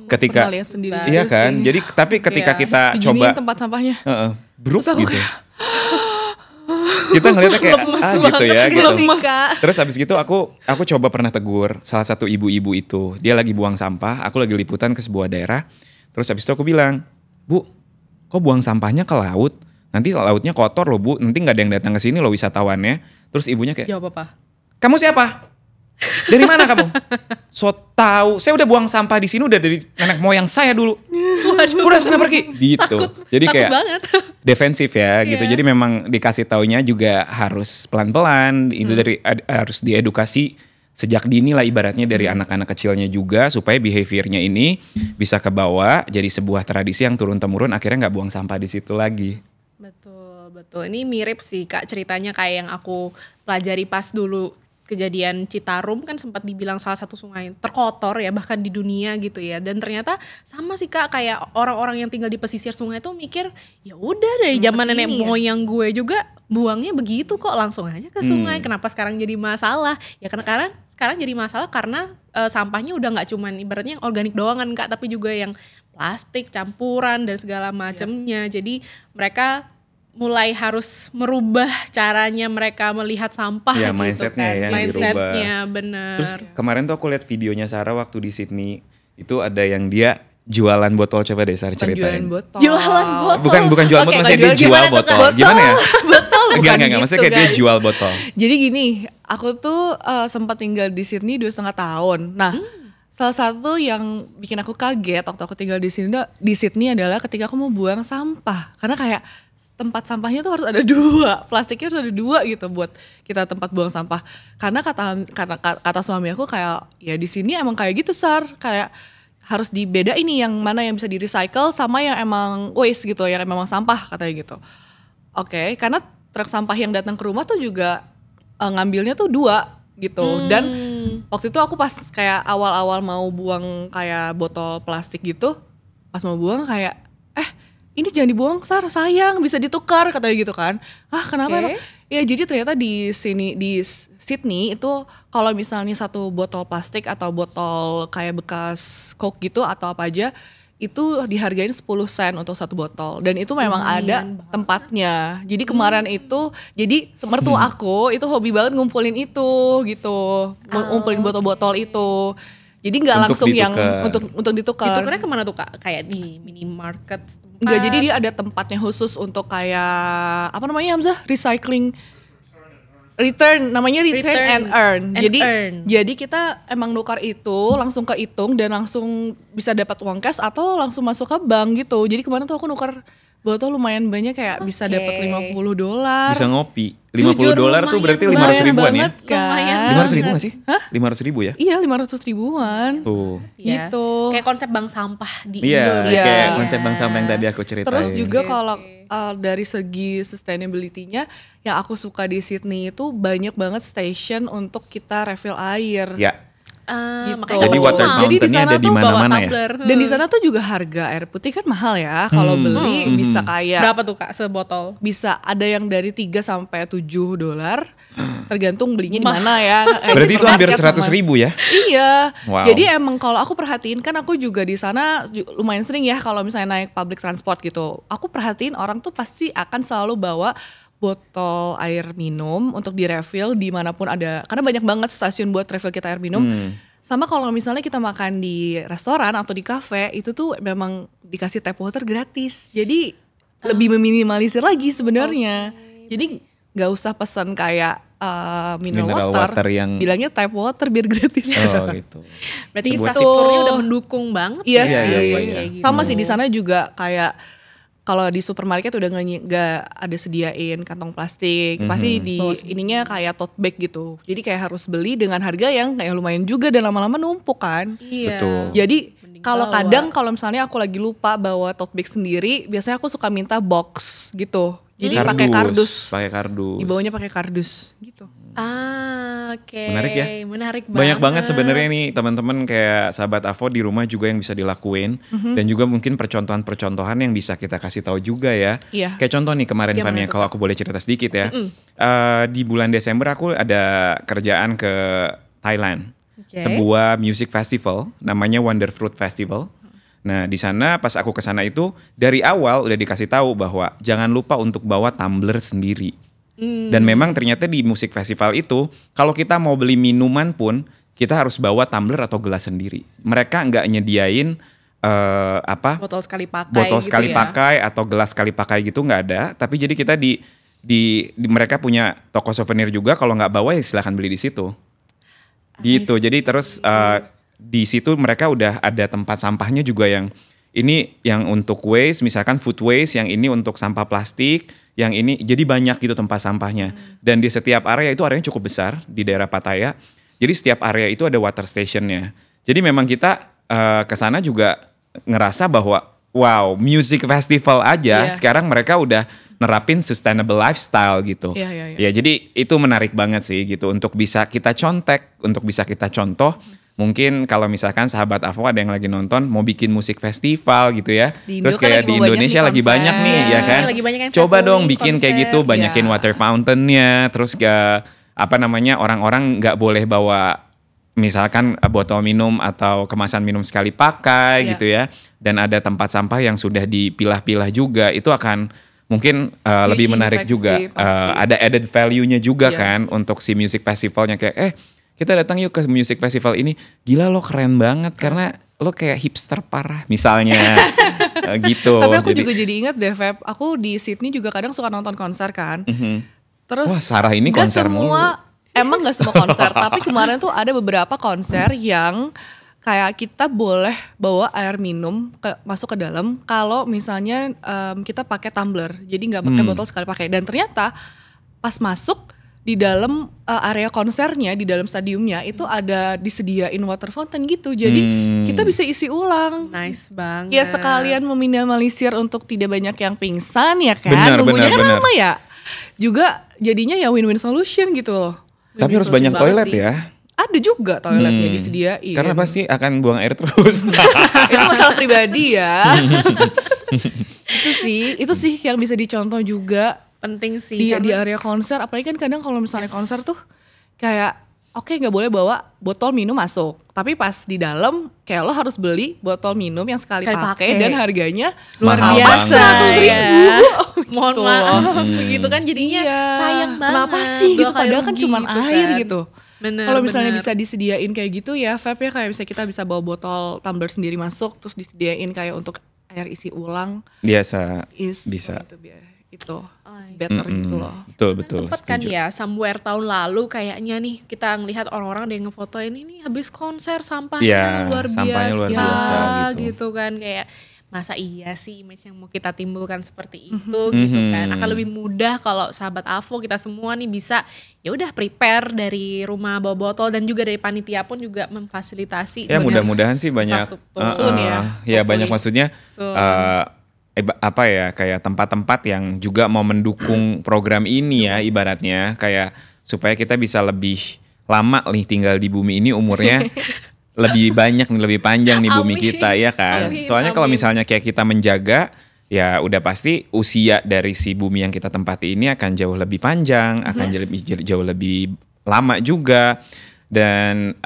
Ketika, Pernah lihat sendiri iya juga kan, sih. jadi tapi ketika Iya. kita Diginiin coba, tempat sampahnya. bruk Terus aku gitu, kita ngeliatnya kayak gitu ya, gitu. Lemes. Terus habis gitu aku coba pernah tegur salah satu ibu-ibu itu, dia lagi buang sampah, aku lagi liputan ke sebuah daerah, terus habis itu aku bilang, Bu, kok buang sampahnya ke laut? Nanti lautnya kotor loh Bu, nanti nggak ada yang datang ke sini loh wisatawannya. Terus ibunya kayak, Jawab apa? kamu siapa? Dari mana kamu? So tahu, saya udah buang sampah di sini udah dari nenek moyang saya dulu. Waduh. Udah sana pergi. Gitu. Jadi Takut kayak banget. defensif ya gitu. Iya. Jadi memang dikasih taunya juga harus pelan-pelan. Itu harus diedukasi sejak dini lah ibaratnya dari anak-anak kecilnya juga supaya behaviornya ini bisa kebawa jadi sebuah tradisi yang turun-temurun akhirnya nggak buang sampah di situ lagi. Betul. betul. Ini mirip sih Kak ceritanya kayak yang aku pelajari pas dulu kejadian Citarum kan sempat dibilang salah satu sungai terkotor ya bahkan di dunia gitu ya. Dan ternyata sama sih Kak kayak orang-orang yang tinggal di pesisir sungai itu mikir ya udah dari zaman nenek moyang gue juga buangnya begitu kok langsung aja ke sungai. Kenapa sekarang jadi masalah? Ya karena sekarang jadi masalah karena sampahnya udah nggak cuman ibaratnya yang organik doang kan Kak, tapi juga yang plastik, campuran dan segala macamnya. Jadi mereka mulai harus merubah caranya mereka melihat sampah ya, gitu mindsetnya kan. ya, Mindsetnya bener. Terus kemarin tuh aku lihat videonya Sarah waktu di Sydney, itu ada yang dia jualan botol, coba deh Sarah ceritain. Jualan botol. Bukan jualan botol, maksudnya dia jual botol. Gimana ya? Botol bukan Enggak, gitu, maksudnya kayak dia guys. jual botol. Jadi gini, aku tuh sempat tinggal di Sydney 2,5 tahun. Nah, salah satu yang bikin aku kaget waktu aku tinggal di Sydney adalah ketika aku mau buang sampah. Karena kayak tempat sampahnya tuh harus ada 2, plastiknya harus ada 2 gitu buat kita tempat buang sampah. Karena kata suami aku kayak ya di sini emang kayak gitu Sar, kayak harus dibedain nih yang mana yang bisa di recycle sama yang emang waste gitu, yang emang sampah katanya gitu. Oke, karena truk sampah yang datang ke rumah tuh juga ngambilnya tuh 2 gitu. Dan waktu itu aku pas kayak awal-awal mau buang kayak botol plastik gitu, pas mau buang kayak ini jangan dibuang Sar, sayang bisa ditukar katanya gitu kan. Kenapa emang? Ya jadi ternyata di Sydney itu kalau misalnya satu botol plastik atau botol kayak bekas Coke gitu atau apa aja itu dihargain 10 sen untuk satu botol. Dan itu memang ada tempatnya. Jadi kemarin itu, jadi mertua aku itu hobi banget ngumpulin itu gitu. Ngumpulin botol-botol itu. Jadi nggak langsung yang untuk ditukar. Ditukarnya kemana tuh Kak? Kayak di minimarket? Enggak, jadi dia ada tempatnya khusus untuk kayak apa namanya Hamzah? Recycling. Namanya return and earn. Jadi kita emang nukar itu langsung kehitung dan langsung bisa dapat uang cash atau langsung masuk ke bank gitu. Jadi kemarin tuh aku nukar botol lumayan banyak kayak bisa dapat $50. Bisa ngopi. $50 tuh berarti 500 ribuan ya? Kan? 500 ribu gak sih? 500 ribu ya? Iya 500 ribuan. Tuh. Gitu. Kayak konsep bank sampah di Iya, Indo. kayak konsep bank sampah yang tadi aku ceritain. Terus juga kalau dari segi sustainability-nya yang aku suka di Sydney itu banyak banget station untuk kita refill air. Ya. Gitu. Jadi water fountain-nya ada di mana-mana ya. Dan di sana tuh juga harga air putih kan mahal ya. Kalau beli bisa kayak berapa tuh Kak sebotol? Bisa ada yang dari 3 sampai $7. Tergantung belinya di mana ya. Berarti itu hampir 100 ribu ya? Iya. Wow. Jadi emang kalau aku perhatiin kan aku juga di sana lumayan sering ya kalau misalnya naik public transport gitu. Aku perhatiin orang tuh pasti akan selalu bawa botol air minum untuk direfill dimanapun ada, karena banyak banget stasiun buat refill kita air minum. Sama kalau misalnya kita makan di restoran atau di kafe itu tuh memang dikasih tap water gratis, jadi lebih meminimalisir lagi sebenarnya. Jadi nggak usah pesan kayak mineral water yang bilangnya tap water biar gratis. Oh gitu. Berarti infrastrukturnya udah mendukung banget. Iya ya, sih. Sama sih di sana juga kayak kalau di supermarket udah nggak ada sediain kantong plastik, pasti di ininya kayak tote bag gitu. Jadi kayak harus beli dengan harga yang kayak lumayan juga dan lama-lama numpuk kan. Iya. Betul. Jadi kalau kadang kalau misalnya aku lagi lupa bawa tote bag sendiri, biasanya aku suka minta box gitu. Jadi pakai kardus. Dibawanya pakai kardus gitu. Oke. Menarik ya? Menarik banget. Banyak banget sebenarnya nih teman-teman kayak sahabat Avo di rumah juga yang bisa dilakuin dan juga mungkin percontohan-percontohan yang bisa kita kasih tahu juga ya. Iya. Kayak contoh nih kemarin Fania, kalau aku boleh cerita sedikit ya. Di bulan Desember aku ada kerjaan ke Thailand. Sebuah music festival namanya Wonder Fruit Festival. Nah di sana pas aku ke sana itu dari awal udah dikasih tahu bahwa jangan lupa untuk bawa tumbler sendiri. Dan memang ternyata di musik festival itu kalau kita mau beli minuman pun kita harus bawa tumbler atau gelas sendiri. Mereka nggak nyediain botol sekali pakai, botol sekali pakai atau gelas sekali pakai gitu nggak ada. Tapi jadi kita di mereka punya toko souvenir juga, kalau nggak bawa ya silahkan beli di situ. Gitu. Jadi terus di situ mereka udah ada tempat sampahnya juga yang ini yang untuk waste, misalkan food waste, yang ini untuk sampah plastik, yang ini jadi banyak gitu tempat sampahnya. Dan di setiap area itu areanya cukup besar di daerah Pattaya. Jadi setiap area itu ada water stationnya. Jadi memang kita ke sana juga ngerasa bahwa wow, music festival aja sekarang mereka udah nerapin sustainable lifestyle gitu. Iya. Ya jadi itu menarik banget sih gitu untuk bisa kita contek, untuk bisa kita contoh. Mungkin kalau misalkan sahabat Avo ada yang lagi nonton mau bikin musik festival gitu ya. Di Indo Terus kan kayak lagi di mau banyak Indonesia nih lagi konser. banyak nih ya kan. Lagi banyak yang Coba dong traveling, bikin kayak konser. gitu, banyakin Iya. water fountainnya, terus orang-orang nggak boleh bawa misalkan botol minum atau kemasan minum sekali pakai Iya. gitu ya. Dan ada tempat sampah yang sudah dipilah-pilah juga, itu akan mungkin lebih menarik impact juga. sih, pasti. Ada added value-nya juga Iya. kan untuk si music festivalnya kayak kita datang yuk ke music festival ini, gila lo keren banget karena lo kayak hipster parah misalnya. Gitu. Tapi aku juga jadi inget deh, Feb, aku di Sydney juga kadang suka nonton konser kan. Terus Wah, Sarah ini nggak konser mulu. Emang gak semua konser, tapi kemarin tuh ada beberapa konser yang kayak kita boleh bawa air minum masuk ke dalam kalau misalnya kita pakai tumbler, jadi nggak pakai botol sekali pakai. Dan ternyata pas masuk di dalam area konsernya, di dalam stadiumnya itu ada disediain water fountain gitu, jadi kita bisa isi ulang. Nice banget. Ya sekalian meminimalisir untuk tidak banyak yang pingsan ya kan, Benar, nunggunya kan benar. lama ya. Juga jadinya ya win-win solution gitu loh. Tapi harus Solusi banyak banget toilet sih. ya. Ada juga toiletnya disediain. Karena pasti akan buang air terus. Itu masalah pribadi ya. itu sih yang bisa dicontoh juga Penting sih. di karena- area konser. Apalagi kan kadang kalau misalnya konser tuh kayak oke nggak boleh bawa botol minum masuk. Tapi pas di dalam kayak lo harus beli botol minum yang sekali Sekali pakai pakai. dan harganya luar Mahal biasa banget. ya. Gitu Mohon loh. maaf gitu kan jadinya Iya. sayang banget. Kenapa sih gitu? Dua kali Padahal kan rugi cuman gitu air kan. gitu. Bener, Kalau misalnya bener. bisa disediain kayak gitu ya, Feb ya kayak kita bisa bawa botol tumbler sendiri masuk, terus disediain kayak untuk air isi ulang, Biasa is bisa. itu I better gitu loh. Betul. Sempet kan setuju. ya somewhere tahun lalu kayaknya nih kita ngelihat orang-orang ada yang ngefotoin ini habis konser sampahnya Iya, luar sampahnya luar biasa gitu kan, kayak masa iya sih image yang mau kita timbulkan seperti itu gitu kan. Akan lebih mudah kalau sahabat Avo kita semua nih bisa ya udah prepare dari rumah bawa botol, dan juga dari panitia pun juga memfasilitasi. Ya bener. mudah-mudahan sih banyak. Infrastruktur. Soon ya, Ya banyak hopefully. maksudnya. Soon. Apa ya, kayak tempat-tempat yang juga mau mendukung program ini ya ibaratnya, kayak supaya kita bisa lebih lama nih tinggal di bumi ini, umurnya lebih banyak nih, lebih panjang nih bumi Amin. kita ya kan. Amin, Soalnya kalau amin. misalnya kayak kita menjaga, ya udah pasti usia dari si bumi yang kita tempati ini akan jauh lebih panjang, akan jauh lebih lama juga. Dan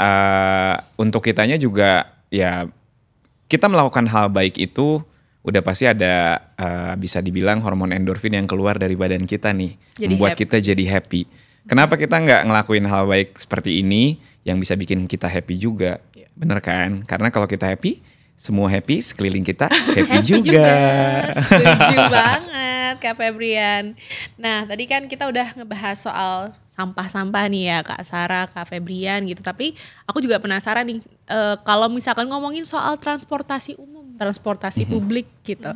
untuk kitanya juga ya kita melakukan hal baik itu udah pasti ada bisa dibilang hormon endorfin yang keluar dari badan kita nih, Jadi membuat happy. kita jadi happy. Kenapa kita nggak ngelakuin hal baik seperti ini yang bisa bikin kita happy juga? Bener kan? Karena kalau kita happy, semua happy, sekeliling kita happy juga. Setuju banget Kak Febrian. Nah tadi kan kita udah ngebahas soal sampah-sampah nih ya Kak Sarah, Kak Febrian gitu. Tapi aku juga penasaran nih kalau misalkan ngomongin soal transportasi umum, transportasi publik gitu.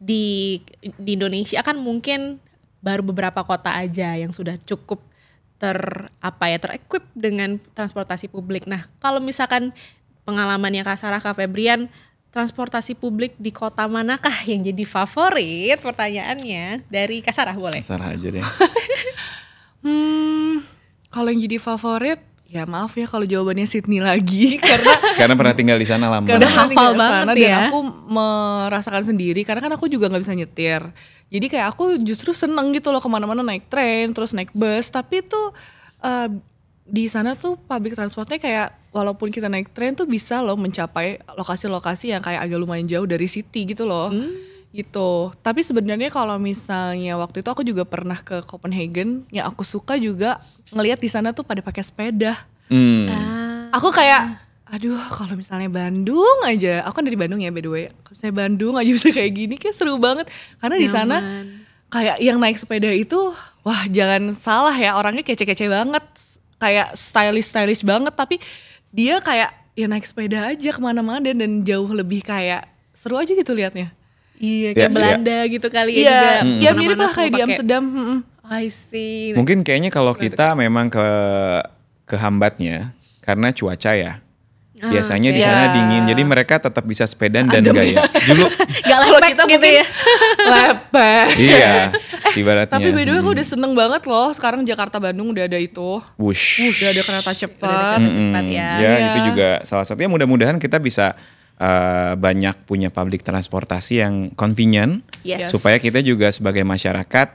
Di Indonesia kan mungkin baru beberapa kota aja yang sudah cukup terequip dengan transportasi publik. Nah kalau misalkan pengalamannya Kak Sarah, Kak Febrian, transportasi publik di kota manakah yang jadi favorit? Pertanyaannya dari Kak Sarah boleh. Sarah aja deh. Kalau yang jadi favorit, ya maaf ya kalau jawabannya Sydney lagi karena Karena pernah tinggal di sana lama. Udah hafal tinggal di banget sana ya. Dan aku merasakan sendiri karena kan aku juga nggak bisa nyetir. Jadi kayak aku justru seneng gitu loh kemana-mana naik tren, terus naik bus. Tapi tuh di sana tuh public transportnya kayak walaupun kita naik tren tuh bisa loh mencapai lokasi-lokasi yang kayak agak lumayan jauh dari city gitu loh. Gitu. Tapi sebenarnya kalau misalnya waktu itu aku juga pernah ke Copenhagen, yang aku suka juga ngelihat di sana tuh pada pakai sepeda. Aku kayak aduh kalau misalnya Bandung aja, aku kan dari Bandung ya by the way. Kalau misalnya Bandung aja bisa kayak gini kayak seru banget. Karena di sana kayak yang naik sepeda itu wah jangan salah ya, orangnya kece-kece banget. Kayak stylish banget, tapi dia kayak ya naik sepeda aja kemana-mana dan jauh lebih kayak seru aja gitu liatnya. Iya Ya, kayak iya. Belanda gitu kali ya Iya, juga. ya Kemana-mana mirip lah semua kayak di pakai. Amsterdam. I see. Mungkin kayaknya kalau kita memang kehambatnya karena cuaca ya. Biasanya di oke. sana Ya. dingin, jadi mereka tetap bisa sepedaan dan Adem gaya. ya. Dulu, Gak Kalau lepek kita gitu mungkin ya. lepek. iya, ibaratnya. Tapi by the way aku udah seneng banget loh sekarang Jakarta Bandung udah ada itu. Wush. Udah ada kereta Udah ada cepat. kereta cepat ya. Ya, Iya. itu juga salah satunya. Mudah-mudahan kita bisa banyak punya public transportasi yang convenient, Yes. supaya kita juga sebagai masyarakat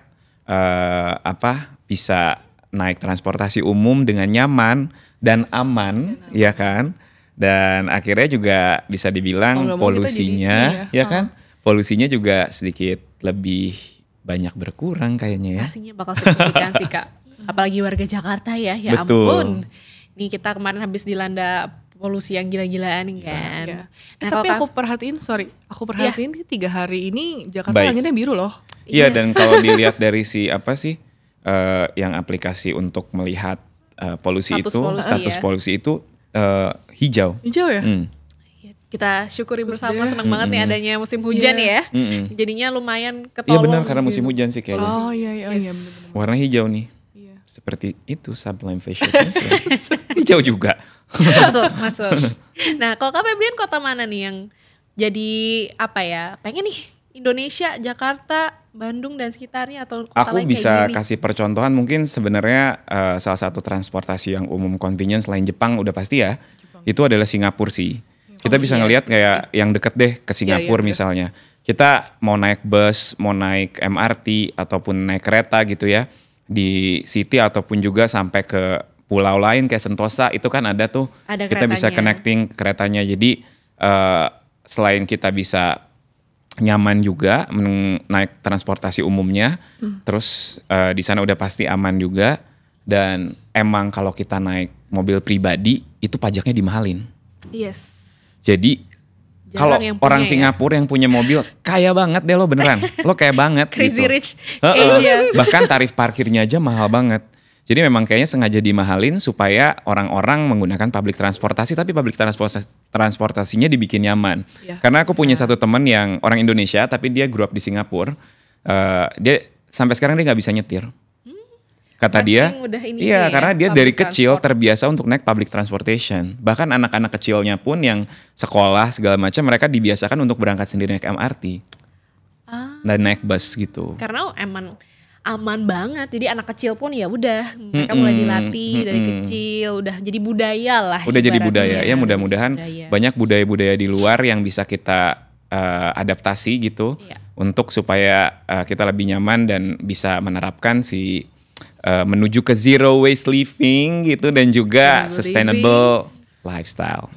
bisa naik transportasi umum dengan nyaman dan aman, ya kan? Dan akhirnya juga bisa Mau dibilang nggak mau kita polusinya, jadi ini ya kan? Polusinya juga sedikit lebih banyak berkurang kayaknya ya. Pastinya bakal signifikan sih Kak. Apalagi warga Jakarta ya, ya Betul. ampun. Nih kita kemarin habis dilanda polusi yang gila-gilaan kan. Ya. Nah, Tapi kalau aku perhatiin 3 hari ini Jakarta Baik. langitnya biru loh. Iya, Yes. dan kalau dilihat dari yang aplikasi untuk melihat polusi Status itu, polusi, status ya. polusi itu hijau. Hijau ya? Hmm. kita syukuri bersama, Iya. senang banget nih adanya musim hujan Iya. ya. Mm-mm. Jadinya lumayan Iya ketolong. benar, karena musim hujan sih kayaknya. Oh iya iya Yes. iya bener-bener. Warna hijau nih. Iya. Seperti itu Sublime Facial Cleanser. Hijau juga. masuk. Nah, kalau Kak Febrian kota mana nih yang jadi apa ya? Pengen nih Indonesia, Jakarta, Bandung dan sekitarnya atau kota Aku lain bisa kayak gini? kasih percontohan, mungkin sebenarnya salah satu transportasi yang umum convenience selain Jepang udah pasti ya. Itu adalah Singapura sih. Kita bisa yes. ngelihat kayak yang deket deh ke Singapura bener. misalnya. Kita mau naik bus, mau naik MRT ataupun naik kereta gitu ya. Di city ataupun juga sampai ke pulau lain kayak Sentosa, itu kan ada tuh. Ada Kita bisa keretanya. connecting keretanya. Jadi selain kita bisa nyaman juga naik transportasi umumnya, terus di sana udah pasti aman juga. Dan emang kalau kita naik mobil pribadi itu pajaknya dimahalin. Yes. Jadi Jarang kalau yang punya orang ya. Singapura yang punya mobil kaya banget deh lo beneran. Lo kaya banget Crazy gitu. rich Heeh. Asia. Bahkan tarif parkirnya aja mahal banget. Jadi memang kayaknya sengaja dimahalin supaya orang-orang menggunakan public transportasi, tapi public transportasinya dibikin nyaman. Ya. Karena aku punya satu teman yang orang Indonesia tapi dia grew up di Singapura. Dia sampai sekarang dia nggak bisa nyetir. Kata dia, Saking udah ini iya ya, karena dia public dari kecil transport. terbiasa untuk naik public transportation. Bahkan anak-anak kecilnya pun yang sekolah segala macam mereka dibiasakan untuk berangkat sendiri naik MRT dan naik bus gitu. Karena aman banget. Jadi anak kecil pun ya udah mereka mulai dilatih dari kecil, udah jadi budaya lah. Udah jadi ibaratnya. budaya ya, mudah-mudahan Budaya. banyak budaya-budaya di luar yang bisa kita adaptasi gitu Iya. untuk supaya kita lebih nyaman dan bisa menerapkan menuju ke zero waste living gitu dan juga sustainable lifestyle.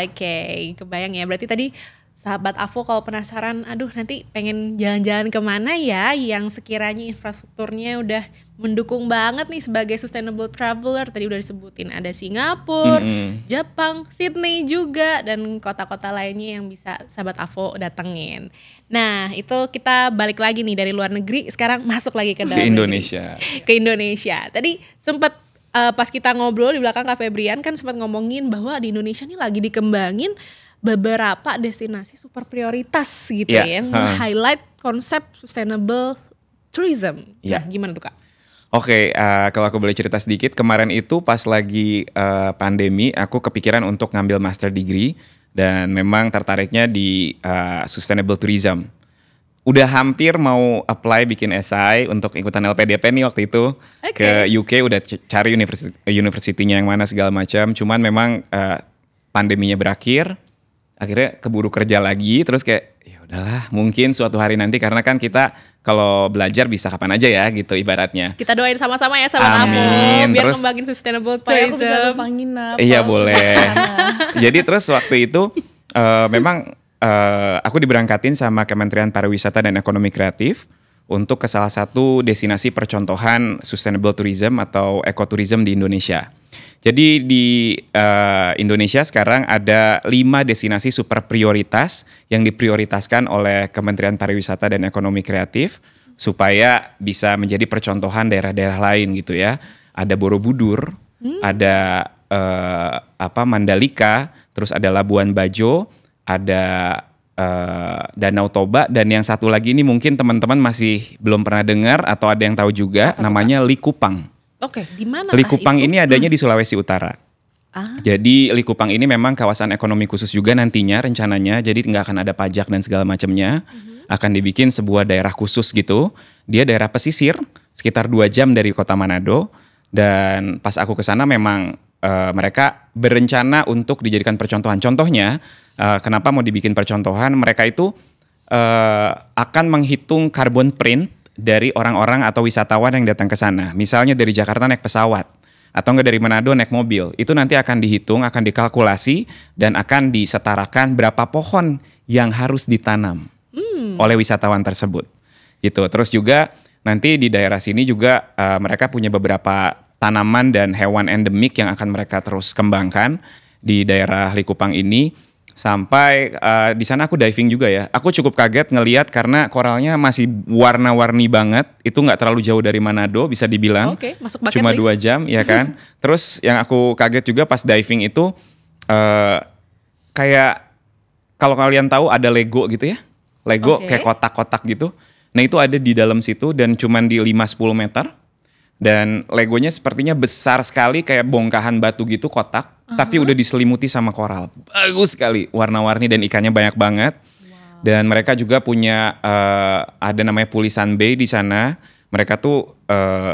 Oke, kebayang ya. Berarti tadi sahabat Avo kalau penasaran, aduh nanti pengen jalan-jalan kemana ya yang sekiranya infrastrukturnya udah mendukung banget nih sebagai sustainable traveler. Tadi udah disebutin ada Singapura, Jepang, Sydney juga dan kota-kota lainnya yang bisa sahabat Avo datengin. Nah itu kita balik lagi nih dari luar negeri, sekarang masuk lagi ke dalam Di negeri. Indonesia. Ke Indonesia. Tadi sempat pas kita ngobrol di belakang Kak Febrian kan sempat ngomongin bahwa di Indonesia nih lagi dikembangin beberapa destinasi super prioritas gitu Iya, ya yang ha. highlight konsep sustainable tourism. Iya. Nah, gimana tuh Kak? Oke, kalau aku boleh cerita sedikit, kemarin itu pas lagi pandemi, aku kepikiran untuk ngambil master degree dan memang tertariknya di sustainable tourism. Udah hampir mau apply bikin esai untuk ikutan LPDP nih waktu itu ke UK, udah cari universitinya yang mana segala macam. Cuman memang pandeminya berakhir, akhirnya keburu kerja lagi, terus kayak ya udahlah mungkin suatu hari nanti karena kan kita kalau belajar bisa kapan aja ya gitu ibaratnya. Kita doain sama-sama ya sama Avo Amin. biar Terus- ngembangin sustainable Supaya aku bisa tourism. numpang nginap. Iya kalau boleh. kesana. Jadi terus waktu itu memang aku diberangkatin sama Kementerian Pariwisata dan Ekonomi Kreatif untuk ke salah satu destinasi percontohan sustainable tourism atau ekoturism di Indonesia. Jadi di Indonesia sekarang ada 5 destinasi super prioritas yang diprioritaskan oleh Kementerian Pariwisata dan Ekonomi Kreatif supaya bisa menjadi percontohan daerah-daerah lain gitu ya. Ada Borobudur, ada Mandalika, terus ada Labuan Bajo, ada Danau Toba, dan yang satu lagi ini mungkin teman-teman masih belum pernah dengar atau ada yang tahu juga, namanya Likupang. Oke, di mana Likupang ini adanya di Sulawesi Utara. Jadi Likupang ini memang kawasan ekonomi khusus juga nantinya rencananya. Jadi nggak akan ada pajak dan segala macamnya. Akan dibikin sebuah daerah khusus gitu. Dia daerah pesisir sekitar 2 jam dari kota Manado. Dan pas aku ke sana memang mereka berencana untuk dijadikan percontohan. Contohnya kenapa mau dibikin percontohan? Mereka itu akan menghitung carbon print dari orang-orang atau wisatawan yang datang ke sana. Misalnya dari Jakarta naik pesawat atau enggak dari Manado naik mobil. Itu nanti akan dihitung, akan dikalkulasi dan akan disetarakan berapa pohon yang harus ditanam oleh wisatawan tersebut. Gitu. Terus juga nanti di daerah sini juga mereka punya beberapa tanaman dan hewan endemik yang akan mereka terus kembangkan di daerah Likupang ini. Sampai di sana aku diving juga ya. Aku cukup kaget ngelihat karena koralnya masih warna-warni banget. Itu nggak terlalu jauh dari Manado bisa dibilang. Oke, masuk bucket Cuma list. 2 jam, ya kan. Terus yang aku kaget juga pas diving itu kayak kalau kalian tahu ada Lego gitu ya. Lego Oke. kayak kotak-kotak gitu. Nah itu ada di dalam situ dan cuman di 5-10 meter. Dan Legonya sepertinya besar sekali kayak bongkahan batu gitu kotak. Tapi udah diselimuti sama koral. Bagus sekali warna-warni dan ikannya banyak banget. Dan mereka juga punya ada namanya Pulisan Bay di sana. Mereka tuh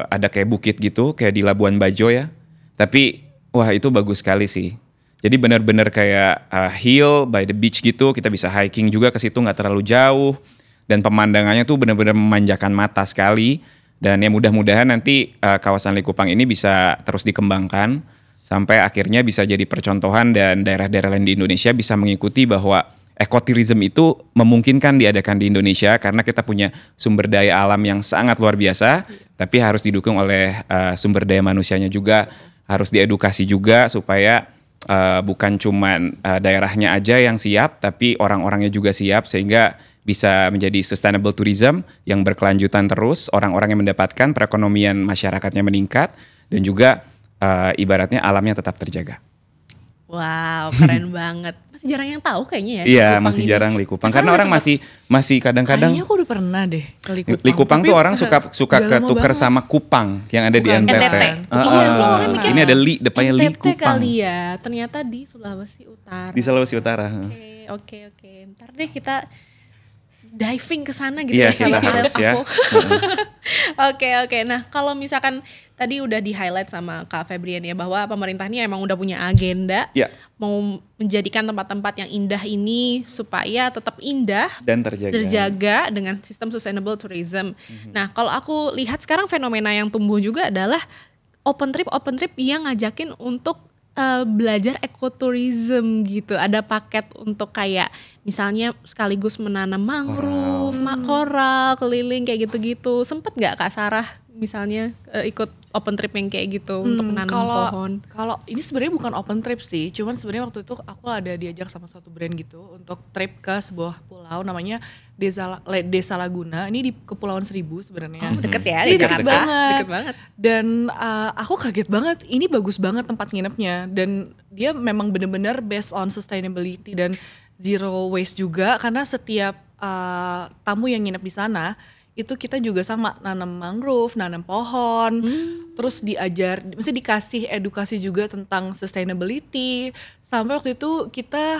ada kayak bukit gitu kayak di Labuan Bajo ya. Tapi wah itu bagus sekali sih. Jadi benar-benar kayak hill by the beach gitu. Kita bisa hiking juga ke situ nggak terlalu jauh. Dan pemandangannya tuh benar-benar memanjakan mata sekali. Dan ya mudah-mudahan nanti kawasan Likupang ini bisa terus dikembangkan sampai akhirnya bisa jadi percontohan dan daerah-daerah lain di Indonesia bisa mengikuti bahwa ekotourism itu memungkinkan diadakan di Indonesia karena kita punya sumber daya alam yang sangat luar biasa, tapi harus didukung oleh sumber daya manusianya juga, harus diedukasi juga supaya bukan cuman daerahnya aja yang siap, tapi orang-orangnya juga siap sehingga bisa menjadi sustainable tourism yang berkelanjutan terus, orang-orang yang mendapatkan perekonomian masyarakatnya meningkat dan juga ibaratnya alamnya tetap terjaga. Wow, keren banget. Masih jarang yang tahu kayaknya ya. Iya, Likupang masih ini. jarang Likupang Karena karena udah orang masih kadang-kadang Kayaknya aku udah pernah deh ke Likupang. Likupang Tapi tuh orang suka udah lama ketuker banget. sama Kupang yang ada di Bukan, NTT. NTT. Iya, gua awalnya mikir Ini ada depannya NTT Likupang kali ya. Ternyata di Sulawesi Utara. di Sulawesi Utara. Oke. Ntar deh kita diving ke sana gitu Iya, ya. kita sahabat harus ya. Afo. Oke. Nah, kalau misalkan tadi udah di-highlight sama Kak Febrian ya bahwa pemerintah ini emang udah punya agenda Ya, mau menjadikan tempat-tempat yang indah ini supaya tetap indah dan terjaga. terjaga dengan sistem sustainable tourism. Nah, kalau aku lihat sekarang fenomena yang tumbuh juga adalah open trip yang ngajakin untuk belajar ekotourism gitu. Ada paket untuk kayak misalnya sekaligus menanam mangrove, koral, keliling kayak gitu-gitu. Sempet nggak Kak Sarah misalnya ikut open trip yang kayak gitu untuk menanam pohon? Kalau ini sebenarnya bukan open trip sih, cuman sebenarnya waktu itu aku ada diajak sama suatu brand gitu untuk trip ke sebuah pulau namanya Desa Laguna. Ini di Kepulauan Seribu sebenarnya. Deket ya, Ini di deket Jakarta. banget. Deket banget. Dan aku kaget banget, ini bagus banget tempat nginepnya dan dia memang benar-benar based on sustainability dan zero waste juga karena setiap tamu yang nginep di sana itu kita juga sama nanam mangrove, nanam pohon, terus maksudnya dikasih edukasi juga tentang sustainability. Sampai waktu itu kita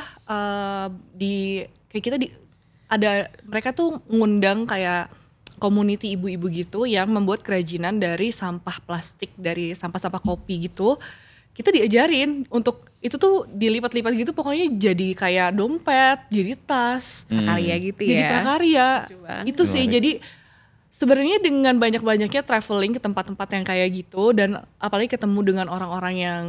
mereka tuh ngundang kayak community ibu-ibu gitu yang membuat kerajinan dari sampah plastik, dari sampah-sampah kopi gitu. Kita diajarin untuk itu tuh dilipat-lipat gitu pokoknya jadi kayak dompet, jadi tas, Prakarya gitu ya. jadi prakarya. Lucu banget. Itu sih jadi sebenarnya dengan banyak-banyaknya traveling ke tempat-tempat yang kayak gitu dan apalagi ketemu dengan orang-orang yang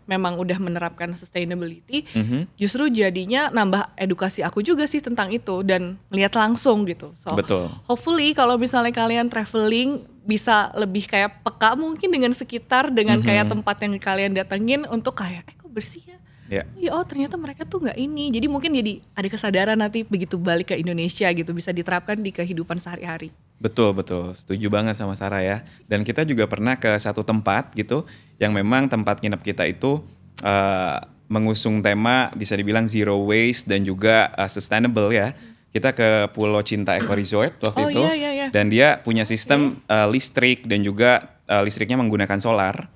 memang udah menerapkan sustainability, justru jadinya nambah edukasi aku juga sih tentang itu dan lihat langsung gitu. So, Betul. hopefully kalau misalnya kalian traveling bisa lebih kayak peka mungkin dengan sekitar, dengan kayak tempat yang kalian datengin untuk kayak, kok bersih ya? Ya. Oh ternyata mereka tuh nggak ini. Jadi mungkin jadi ada kesadaran nanti begitu balik ke Indonesia gitu bisa diterapkan di kehidupan sehari-hari. Betul, setuju banget sama Sarah ya. Dan kita juga pernah ke satu tempat gitu, yang memang tempat nginep kita itu mengusung tema bisa dibilang zero waste dan juga sustainable ya. Kita ke Pulau Cinta Eco Resort waktu itu, iya. dan dia punya sistem listrik dan juga listriknya menggunakan solar.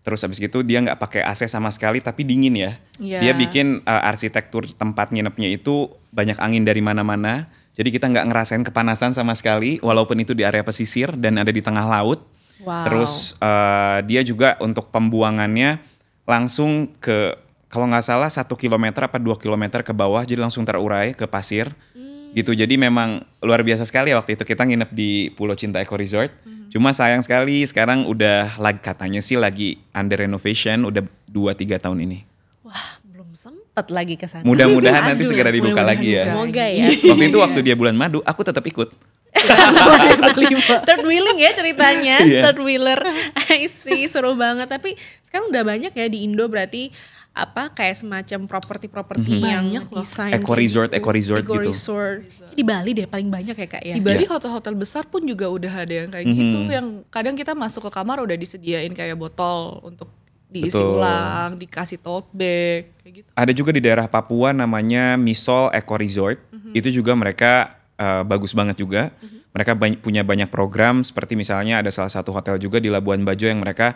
Terus habis gitu dia nggak pakai AC sama sekali tapi dingin ya. Iya. Dia bikin arsitektur tempat nginepnya itu banyak angin dari mana-mana. Jadi kita nggak ngerasain kepanasan sama sekali walaupun itu di area pesisir dan ada di tengah laut. Wow. Terus dia juga untuk pembuangannya langsung ke kalau nggak salah 1 kilometer apa 2 kilometer ke bawah, jadi langsung terurai ke pasir. Gitu. Jadi memang luar biasa sekali waktu itu kita nginep di Pulau Cinta Eco Resort. Cuma sayang sekali sekarang udah katanya sih lagi under renovation udah 2-3 tahun ini. Wah, belum sempet lagi ke sana. Mudah-mudahan nanti Aduh, segera dibuka mudah-mudahan lagi ya. buka. Semoga ya. Waktu itu waktu dia bulan madu, aku tetap ikut. Third wheeling ya ceritanya, Iya. third wheeler. I see, seru banget. Tapi sekarang udah banyak ya di Indo berarti kayak semacam properti-properti yang Banyak loh. desain Eco resort gitu. resort. Di Bali deh paling banyak ya Kak ya. Di Bali hotel-hotel besar pun juga udah ada yang kayak gitu, yang kadang kita masuk ke kamar udah disediain kayak botol untuk diisi Betul. ulang, dikasih tote bag kayak gitu. Ada juga di daerah Papua namanya Misol Eco Resort. Itu juga mereka bagus banget juga. Mereka punya banyak program seperti misalnya ada salah satu hotel juga di Labuan Bajo yang mereka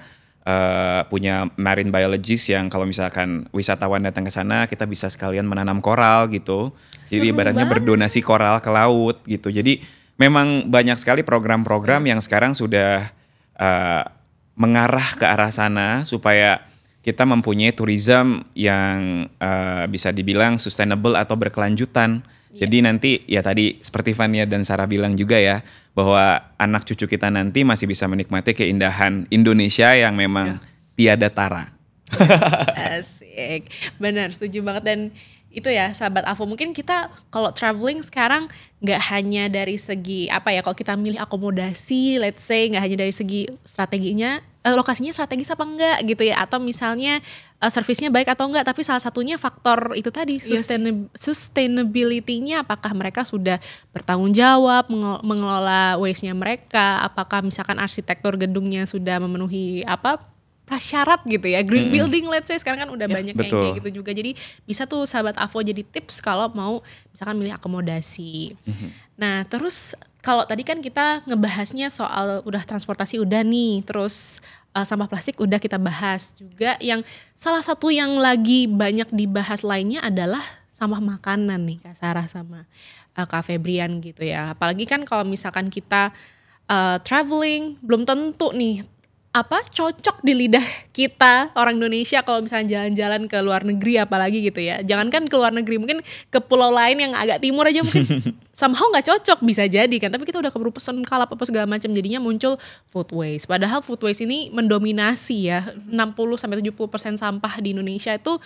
punya marine biologist yang kalau misalkan wisatawan datang ke sana kita bisa sekalian menanam koral gitu. Jadi Seru ibaratnya banget. berdonasi koral ke laut gitu. Jadi memang banyak sekali program-program yang sekarang sudah mengarah ke arah sana supaya kita mempunyai tourism yang bisa dibilang sustainable atau berkelanjutan. Jadi nanti ya tadi seperti Fania dan Sarah bilang juga ya bahwa anak cucu kita nanti masih bisa menikmati keindahan Indonesia yang memang tiada tara. Asik, benar, setuju banget. Dan itu ya sahabat Avo, mungkin kita kalau traveling sekarang nggak hanya dari segi kalau kita milih akomodasi, let's say nggak hanya dari segi strateginya, lokasinya strategis apa enggak gitu ya, atau misalnya servisnya baik atau enggak, tapi salah satunya faktor itu tadi sustainability-nya, apakah mereka sudah bertanggung jawab mengelola waste-nya mereka, apakah misalkan arsitektur gedungnya sudah memenuhi prasyarat gitu ya, green building let's say sekarang kan udah banyak yang betul. kayak gitu juga. Jadi bisa tuh sahabat Avo jadi tips kalau mau misalkan milih akomodasi. Nah terus kalau tadi kan kita ngebahasnya soal udah transportasi udah nih, terus sampah plastik udah kita bahas juga. Yang salah satu yang lagi banyak dibahas lainnya adalah sampah makanan nih Kak Sarah sama Kak Febrian gitu ya. Apalagi kan kalau misalkan kita traveling belum tentu nih cocok di lidah kita orang Indonesia kalau misalnya jalan-jalan ke luar negeri apalagi gitu ya. Jangankan ke luar negeri, mungkin ke pulau lain yang agak timur aja mungkin somehow nggak cocok, bisa jadi kan. Tapi kita udah keburu pesen kalap apa segala macam, jadinya muncul food waste. Padahal food waste ini mendominasi ya, 60-70% sampah di Indonesia itu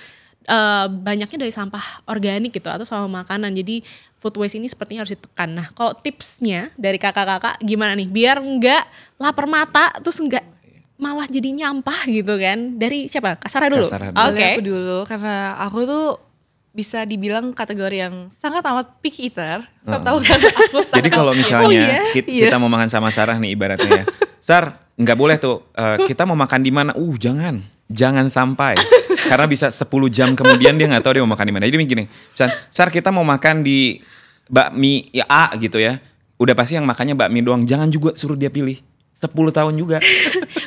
banyaknya dari sampah organik gitu atau sampah makanan. Jadi food waste ini sepertinya harus ditekan. Nah kalau tipsnya dari kakak-kakak gimana nih biar nggak lapar mata terus nggak malah jadi nyampah gitu kan. Dari siapa? Kak Sarah dulu? Kak Sarah dulu. Oke. Boleh aku dulu karena aku tuh bisa dibilang kategori yang sangat amat picky eater. Tahu kan aku sangat Jadi kalau misalnya Iya. kita mau makan sama Sarah nih ibaratnya ya. Sar, nggak boleh tuh kita mau makan di mana? Jangan sampai. Karena bisa 10 jam kemudian dia nggak tahu dia mau makan di mana. Jadi gini, Sar kita mau makan di bakmi ya A gitu ya. Udah pasti yang makannya bakmi doang. Jangan juga suruh dia pilih 10 tahun juga.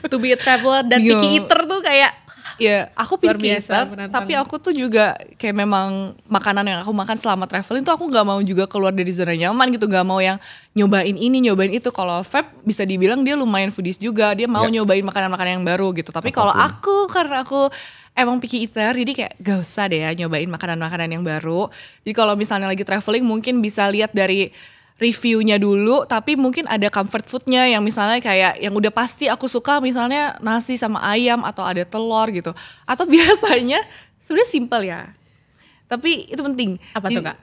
To be a traveler dan Iya. picky eater tuh kayak Ya, aku Luar picky biasa, eater, menantang. tapi aku tuh juga kayak memang makanan yang aku makan selama traveling tuh aku nggak mau juga keluar dari zona nyaman gitu, nggak mau yang nyobain ini nyobain itu. Kalau Feb bisa dibilang dia lumayan foodies juga, dia mau Ya. nyobain makanan-makanan yang baru gitu. Tapi kalau aku karena aku emang picky eater, jadi kayak gak usah deh ya nyobain makanan-makanan yang baru. Jadi kalau misalnya lagi traveling mungkin bisa lihat dari reviewnya dulu, tapi mungkin ada comfort foodnya yang misalnya kayak yang udah pasti aku suka, misalnya nasi sama ayam atau ada telur gitu. Atau biasanya sebenarnya simple ya, tapi itu penting. Apa tuh, Kak?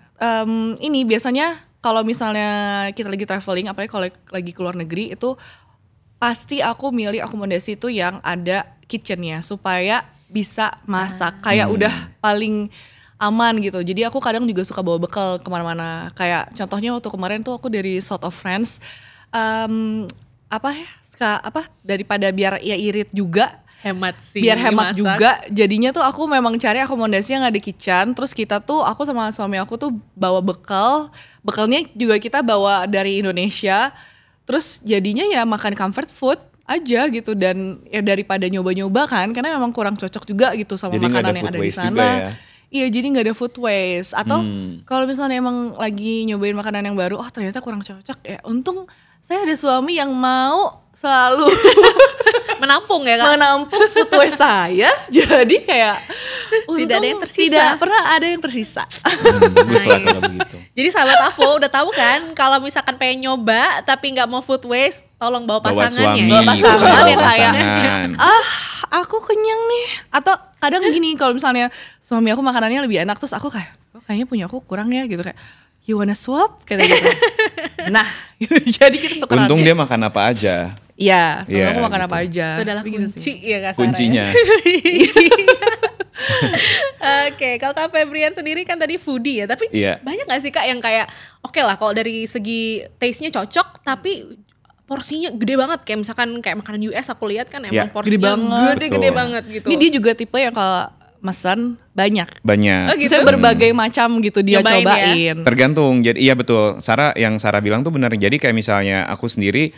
Ini biasanya kalau misalnya kita lagi traveling, apalagi kalau lagi keluar negeri, itu pasti aku milih akomodasi itu yang ada kitchennya supaya bisa masak. Kayak udah paling aman gitu. Jadi aku kadang juga suka bawa bekal kemana-mana. Kayak contohnya waktu kemarin tuh aku dari South of France, daripada biar ya irit juga, hemat sih. biar hemat masak. juga. Jadinya tuh aku memang cari akomodasi yang ada kitchen. Terus kita tuh, aku sama suami aku tuh bawa bekal. Bekalnya juga kita bawa dari Indonesia. Terus jadinya ya makan comfort food. aja gitu, dan ya daripada nyoba-nyoba kan, karena memang kurang cocok juga gitu sama Jadi nggak makanan ada yang food ada di waste sana. juga ya? Iya, jadi nggak ada food waste. Atau kalau misalnya emang lagi nyobain makanan yang baru, oh ternyata kurang cocok ya. Untung saya ada suami yang mau selalu Menampung ya Kak? menampung food waste saya. Jadi kayak Tidak ada yang tersisa. Tidak pernah ada yang tersisa. Bagus lah kalau begitu. Jadi sahabat Avo udah tahu kan kalau misalkan pengen nyoba tapi nggak mau food waste, tolong bawa Bawa pasangannya. suami, Bawa pasangan bawa ya, kayak, pasangan. Aku kenyang nih. Atau kadang gini, kalau misalnya suami aku makanannya lebih enak, terus aku kayak, oh, kayaknya punya aku kurang ya gitu, kayak, you wanna swap? Kayak gitu. Nah, jadi kita tukeran. Untung dia makan apa aja. Iya, suami Iya, aku makan gitu. apa aja. Itu adalah Tapi gitu kunci sih. ya Kak Sarah. Kuncinya. Oke, kalau Kak Febrian sendiri kan tadi foodie ya, tapi Iya. banyak gak sih Kak yang kayak oke lah kalau dari segi taste-nya cocok tapi porsinya gede banget, kayak misalkan kayak makanan US aku lihat kan emang Iya. porsinya Gede banget. gede-gede Betul. banget gitu. Ini dia juga tipe yang kalau pesan banyak. Banyak. Oh, gitu? Saya berbagai macam gitu dia Nyobain ya? cobain. Tergantung. Jadi iya betul. Yang Sarah bilang tuh benar. Jadi kayak misalnya aku sendiri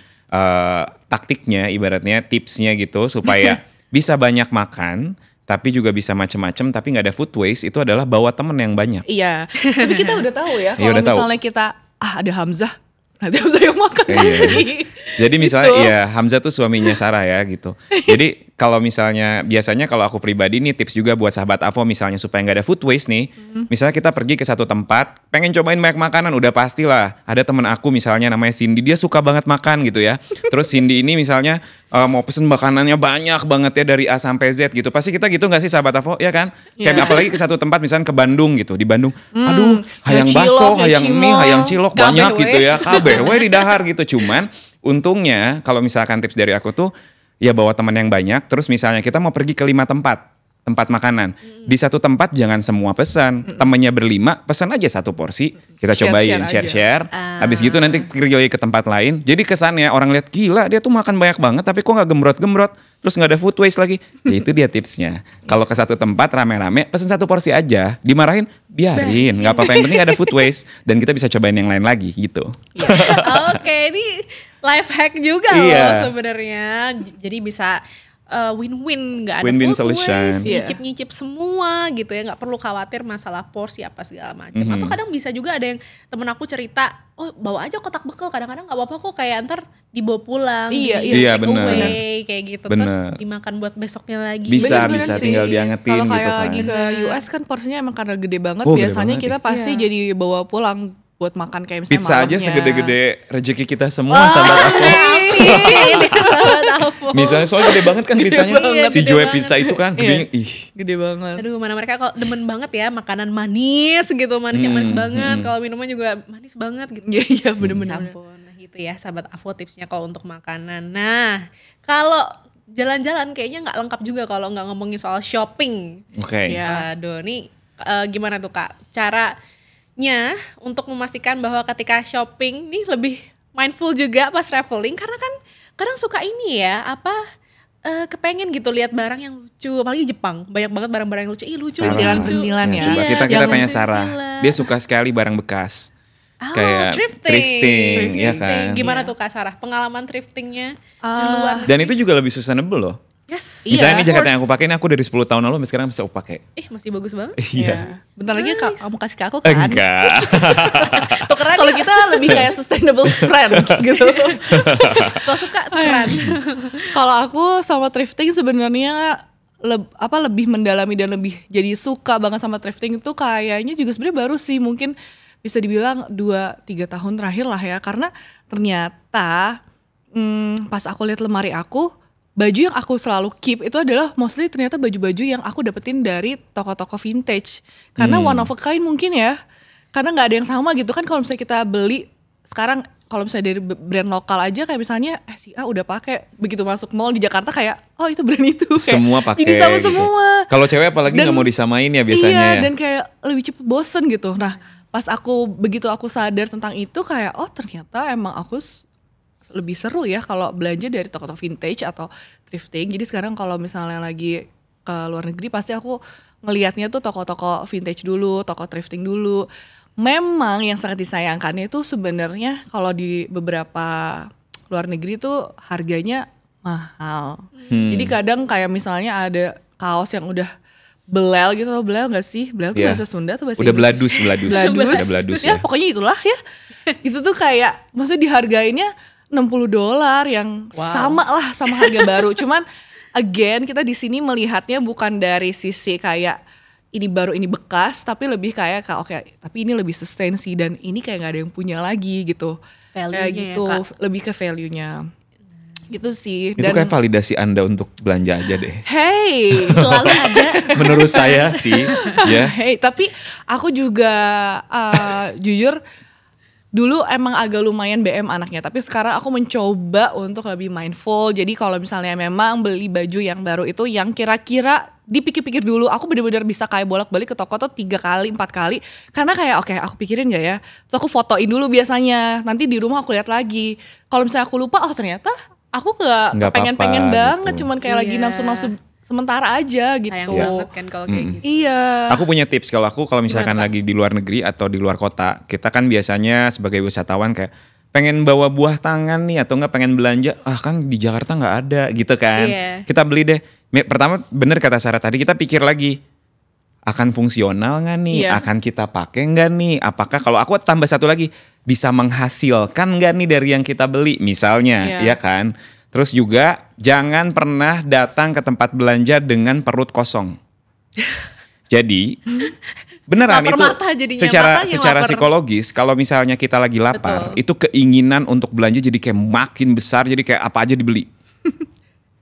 taktiknya ibaratnya tipsnya gitu supaya bisa banyak makan tapi juga bisa macam-macam tapi nggak ada food waste, itu adalah bawa temen yang banyak. Iya. Tapi kita udah tahu ya Iya, kalau udah tahu. misalnya kita ada Hamzah, nanti Hamzah yang makan Iya. pasti. Jadi misalnya Gitu. ya Hamzah tuh suaminya Sarah ya gitu. Jadi kalau misalnya biasanya kalau aku pribadi nih tips juga buat sahabat Avo misalnya supaya nggak ada food waste nih. Misalnya kita pergi ke satu tempat, pengen cobain banyak makanan, udah pastilah ada temen aku misalnya namanya Cindy, dia suka banget makan gitu ya. Terus Cindy ini misalnya mau pesen makanannya banyak banget ya dari A sampai Z gitu. Pasti kita gitu nggak sih sahabat Avo? Ya kan? Kayak Iya. apalagi ke satu tempat misalnya ke Bandung gitu. Di Bandung, aduh hayang cilok, baso, ya hayang mie, cimol, hayang cilok KBW. banyak gitu ya. KBW di dahar gitu. Cuman untungnya kalau misalkan tips dari aku tuh ya bawa teman yang banyak, terus misalnya kita mau pergi ke 5 tempat makanan. Di satu tempat jangan semua pesan. Temennya berlima, pesan aja satu porsi. Kita cobain, Share-share aja. share-share. Habis gitu nanti pergi ke tempat lain. Jadi kesannya orang lihat gila, dia tuh makan banyak banget tapi kok nggak gembrot-gembrot. Terus nggak ada food waste lagi. Ya itu dia tipsnya. Kalau ke satu tempat rame-rame, pesan satu porsi aja. Dimarahin, biarin. Nggak apa-apa, yang penting ada food waste. Dan kita bisa cobain yang lain lagi gitu. Oke, ini life hack juga Iya. loh sebenarnya. Jadi bisa win-win, nggak ada Win-win food solution. waste, Iya. nyicip-nyicip semua gitu ya, nggak perlu khawatir masalah porsi apa segala macam. Atau kadang bisa juga ada yang temen aku cerita, oh bawa aja kotak bekal, kadang-kadang nggak apa-apa kok, kayak ntar dibawa pulang, Iya, di iya, take bener. away kayak gitu, terus Bener. dimakan buat besoknya lagi. Bisa, Bener-bener bisa, sih. tinggal diangetin Kalau kayak gitu kan. lagi ke US kan porsinya emang karena gede banget. Oh, gede Biasanya banget kita ya. pasti Iya. jadi bawa pulang buat makan kayak misalnya Pizza aja malamnya. segede-gede rezeki kita semua sahabat aku. Misalnya soalnya gede banget kan pizzanya. banget, Si gede Joe banget. Pizza itu kan gedenya, ih. Gede banget. Aduh, mana mereka kok demen banget ya makanan manis gitu, manis yang manis banget. Kalau minuman juga manis banget gitu. Iya, iya, bener-bener. Ampun, nah gitu ya sahabat Avo tipsnya kalau untuk makanan. Nah, kalau jalan-jalan kayaknya nggak lengkap juga kalau nggak ngomongin soal shopping. Oke. Iya. Aduh, nih gimana tuh Kak? Caranya untuk memastikan bahwa ketika shopping nih lebih mindful juga pas traveling, karena kan kadang suka ini ya, kepengen gitu lihat barang yang lucu, apalagi Jepang, banyak banget barang-barang yang lucu. Ih lucu, lucu, lucu. Pentilan-pentilan ya. Coba Iya, kita yang tanya Sarah. pentilan. Dia suka sekali barang bekas. Oh, Kayak thrifting, ya kan? Gimana Iya. tuh Kak Sarah? Pengalaman thriftingnya di luar Dan negeri? itu juga lebih sustainable loh. Yes. Iya, Misalnya ini of jaket yang course. aku pakai ini aku dari 10 tahun lalu sampai sekarang bisa aku pakai. Masih bagus banget. Iya. Bentar lagi kamu kasih ke aku kan. Enggak. Tukeran Kalau kita lebih kayak sustainable friends gitu. Kalau suka tukeran. Kalau aku sama thrifting sebenarnya lebih mendalami dan lebih jadi suka banget sama thrifting itu kayaknya juga sebenarnya baru sih, mungkin bisa dibilang 2-3 tahun terakhir lah ya, karena ternyata pas aku lihat lemari aku, baju yang aku selalu keep itu adalah mostly ternyata baju-baju yang aku dapetin dari toko-toko vintage, karena one of a kind mungkin ya, karena nggak ada yang sama gitu kan. Kalau misalnya kita beli sekarang, kalau misalnya dari brand lokal aja kayak misalnya si A udah pakai, begitu masuk mall di Jakarta kayak oh itu brand itu, kayak Semua pakai. jadi sama gitu. semua. Kalau cewek apalagi Dan- nggak mau disamain ya biasanya Iya, ya. dan kayak lebih cepet bosen gitu. Nah pas begitu aku sadar tentang itu, kayak oh ternyata emang aku lebih seru ya kalau belanja dari toko-toko vintage atau thrifting. Jadi sekarang kalau misalnya lagi ke luar negeri pasti aku ngelihatnya tuh toko-toko vintage dulu, toko thrifting dulu. Memang yang sangat disayangkannya itu sebenarnya kalau di beberapa luar negeri tuh harganya mahal. Jadi kadang kayak misalnya ada kaos yang udah belel gitu, tau belel gak sih? Belel tuh bahasa Sunda tuh bahasa udah Indonesia. beladus. Beladus. Udah beladus Ya pokoknya itulah ya. Itu tuh kayak maksudnya dihargainnya $60 yang sama lah sama harga baru. Cuman again kita di sini melihatnya bukan dari sisi kayak ini baru ini bekas, tapi lebih kayak oke, tapi ini lebih sustain sih dan ini kayak nggak ada yang punya lagi gitu. Value-nya gitu, ya, Kak. lebih ke value-nya. Gitu sih. Itu kayak validasi Anda untuk belanja aja deh. Hey, Selalu ada. Menurut saya sih, ya. Hey, tapi aku juga jujur dulu emang agak lumayan BM anaknya, tapi sekarang aku mencoba untuk lebih mindful. Jadi kalau misalnya memang beli baju yang baru itu yang kira-kira dipikir-pikir dulu, aku benar-benar bisa kayak bolak-balik ke toko tuh 3 kali, 4 kali. Karena kayak oke, aku pikirin gak ya? Terus aku fotoin dulu biasanya. Nanti di rumah aku lihat lagi. Kalau misalnya aku lupa, oh ternyata aku Nggak pengen-pengen apa-apa, banget. gitu. Cuman kayak lagi Iya. nafsu-nafsu sementara aja gitu. Sayang banget kan kalau kayak gitu. Iya. Aku punya tips kalau misalkan lagi di luar negeri atau di luar kota, kita kan biasanya sebagai wisatawan kayak pengen bawa buah tangan nih atau enggak pengen belanja, kan di Jakarta nggak ada gitu kan. Iya. Kita beli deh. Pertama bener kata Sarah tadi, kita pikir lagi akan fungsional nggak nih, Iya. akan kita pakai nggak nih, apakah kalau aku tambah satu lagi bisa menghasilkan nggak nih dari yang kita beli misalnya, Iya. ya kan. Terus juga jangan pernah datang ke tempat belanja dengan perut kosong. Jadi beneran Lapar itu mata jadinya, secara matanya lapar. psikologis kalau misalnya kita lagi lapar, Betul. itu keinginan untuk belanja jadi kayak makin besar, jadi kayak apa aja dibeli.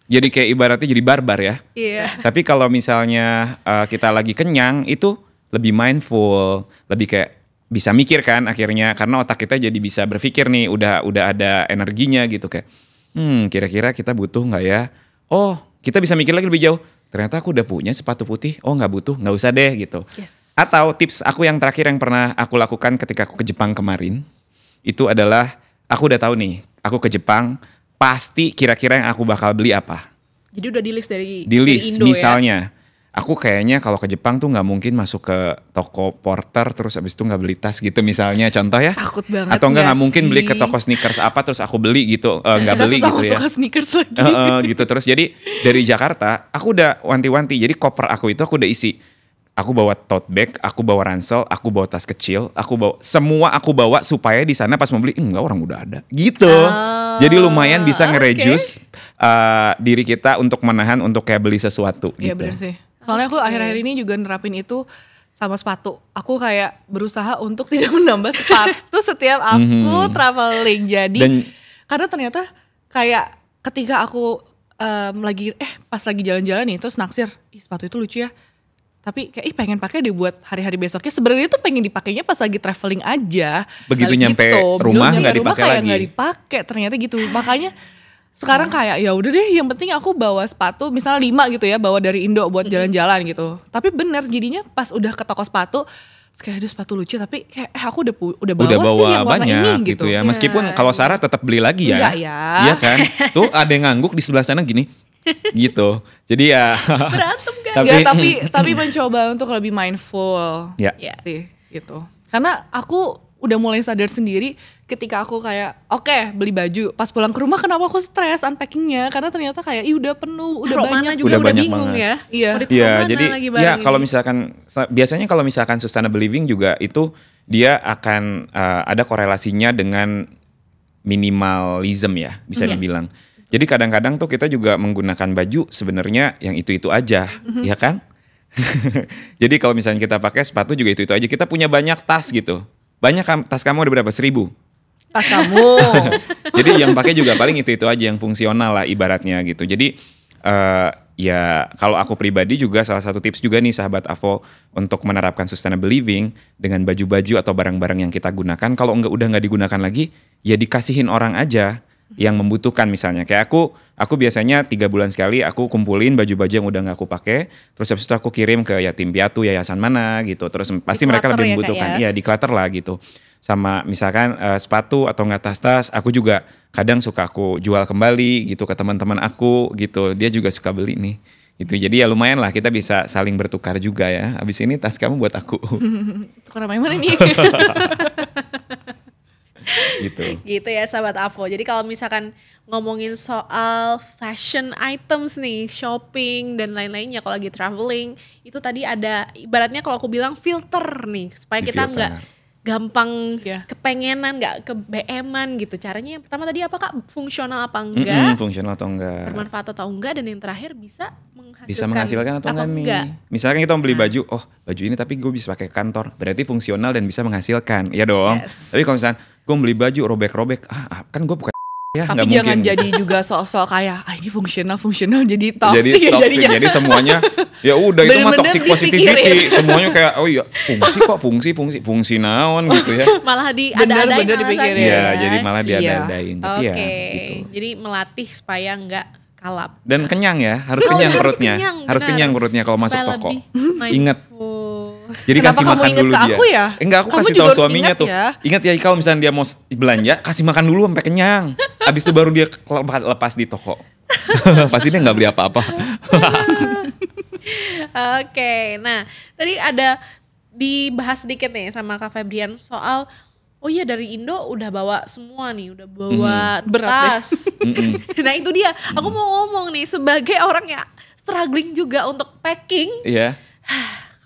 Jadi kayak ibaratnya jadi barbar ya. Iya. Tapi kalau misalnya kita lagi kenyang itu lebih mindful, lebih kayak bisa mikir kan akhirnya karena otak kita jadi bisa berpikir nih udah ada energinya gitu kayak kira-kira kita butuh nggak ya? Oh kita bisa mikir lagi lebih jauh. Ternyata aku udah punya sepatu putih. Oh nggak butuh, nggak usah deh gitu. Yes. Atau tips aku yang terakhir yang pernah aku lakukan ketika aku ke Jepang kemarin itu adalah aku udah tahu nih aku ke Jepang pasti kira-kira yang aku bakal beli apa. Jadi udah di list dari Di list Indo misalnya aku kayaknya kalau ke Jepang tuh nggak mungkin masuk ke toko porter terus abis itu nggak beli tas gitu misalnya contoh ya. Takut banget Atau nggak nggak mungkin beli ke sih? toko sneakers apa terus aku beli gitu nggak Kita beli susah gitu ya. masuk ke sneakers lagi. Gitu terus jadi dari Jakarta aku udah wanti-wanti jadi koper aku itu aku udah isi. Aku bawa tote bag, aku bawa ransel, aku bawa tas kecil, semua aku bawa supaya di sana pas mau beli enggak orang udah ada gitu. Jadi lumayan bisa nge-reduce diri kita untuk menahan untuk kayak beli sesuatu Iya gitu. benar sih. Soalnya aku akhir-akhir ini juga nerapin itu sama sepatu. Aku kayak berusaha untuk tidak menambah sepatu setiap aku traveling. Jadi karena ternyata kayak ketika aku pas lagi jalan-jalan nih terus naksir, sepatu itu lucu ya. Tapi kayak pengen pakai deh buat hari-hari besoknya. Sebenarnya tuh pengen dipakainya pas lagi traveling aja. Begitu Balik nyampe gitu. rumah Belum nggak nyampe rumah dipakai kayak lagi. nggak dipakai ternyata gitu. Makanya sekarang kayak ya udah deh yang penting aku bawa sepatu misalnya 5 gitu ya bawa dari Indo buat jalan-jalan gitu. Tapi bener jadinya pas udah ke toko sepatu terus kayak ada sepatu lucu tapi kayak aku udah bawa Udah sih yang warna banyak ini gitu ya. Meskipun kalau Sarah tetap beli lagi ya. Enggak ya. Iya kan? Tuh ada yang ngangguk di sebelah sana gini. Gitu. Jadi ya Berantem kan? Enggak, tapi mencoba untuk lebih mindful. Ya. Sih gitu. Karena aku udah mulai sadar sendiri ketika aku kayak oke, beli baju pas pulang ke rumah kenapa aku stres unpackingnya karena ternyata kayak udah penuh udah Taruh banyak mana juga Udah udah banyak bingung banget. ya. Iya. Mau ditaruh Iya, mana jadi lagi ya barang kalau ini? misalkan biasanya kalau misalkan sustainable living juga itu dia akan ada korelasinya dengan minimalism ya, bisa dibilang. Jadi kadang-kadang tuh kita juga menggunakan baju sebenarnya yang itu-itu aja, ya kan? Jadi kalau misalnya kita pakai sepatu juga itu-itu aja. Kita punya banyak tas gitu. Tas kamu ada berapa? 1.000. Tas kamu. Jadi yang pakai juga paling itu-itu aja yang fungsional lah ibaratnya gitu. Jadi ya kalau aku pribadi juga salah satu tips juga nih sahabat Avo untuk menerapkan sustainable living dengan baju-baju atau barang-barang yang kita gunakan kalau udah nggak digunakan lagi ya dikasihin orang aja yang membutuhkan misalnya kayak aku biasanya 3 bulan sekali aku kumpulin baju-baju yang udah nggak aku pakai terus habis itu aku kirim ke yatim piatu yayasan mana gitu terus pasti mereka Declutter lebih ya, Kak, membutuhkan ya? ya declutter lah gitu sama misalkan sepatu atau nggak tas-tas aku juga kadang suka aku jual kembali gitu ke teman-teman aku gitu dia juga suka beli nih gitu jadi ya lumayan lah kita bisa saling bertukar juga ya abis ini tas kamu buat aku. Tukar apa yang mana nih? gitu. Gitu ya sahabat Avo. Jadi kalau misalkan ngomongin soal fashion items nih, shopping dan lain-lainnya kalau lagi traveling, itu tadi ada ibaratnya kalau aku bilang filter nih supaya Di kita filter. nggak gampang Iya. kepengenan, nggak ke-BM-an gitu. Caranya yang pertama tadi apa Kak? Fungsional apa enggak? Fungsional atau enggak? Bermanfaat atau enggak, dan yang terakhir bisa Bisa menghasilkan atau apa enggak nih? Misalkan kita mau beli baju, oh baju ini tapi gue bisa pakai kantor, berarti fungsional dan bisa menghasilkan, ya dong. Yes. Tapi kalau misalkan gue beli baju robek-robek, kan gue bukan ya Tapi nggak jangan mungkin. jadi juga sok-sok kayak ini fungsional jadi toxic ya toxic, jadinya. jadi semuanya ya udah itu mah Bener-bener toxic dipikirin. positivity, semuanya kayak oh iya fungsi Oh, naon gitu ya. Malah Bener-bener diada-adain dipikirin. alasannya Iya, ya. jadi malah Iya. diada-adain. Tapi Oke, ya gitu. jadi melatih supaya nggak kalap. Dan kenyang ya, harus Oh, kenyang harus perutnya. kenyang, Harus benar. kenyang perutnya kalau masuk Supaya toko. lebih Ingat. mindful. Jadi Kenapa kasih kamu makan inget dulu ke dia. aku ya? Enggak, aku Kamu kasih juga tahu harus suaminya ingat tuh. ya. Ingat ya kalau misalnya dia mau belanja, kasih makan dulu sampai kenyang. Habis itu baru dia lepas di toko. Pasti dia nggak beli apa-apa. Oke, nah tadi ada dibahas sedikit nih sama Kak Febrian soal oh iya dari Indo udah bawa semua nih, udah bawa Berat ya. tas. Nah itu dia, aku mau ngomong nih sebagai orang yang struggling juga untuk packing. Iya.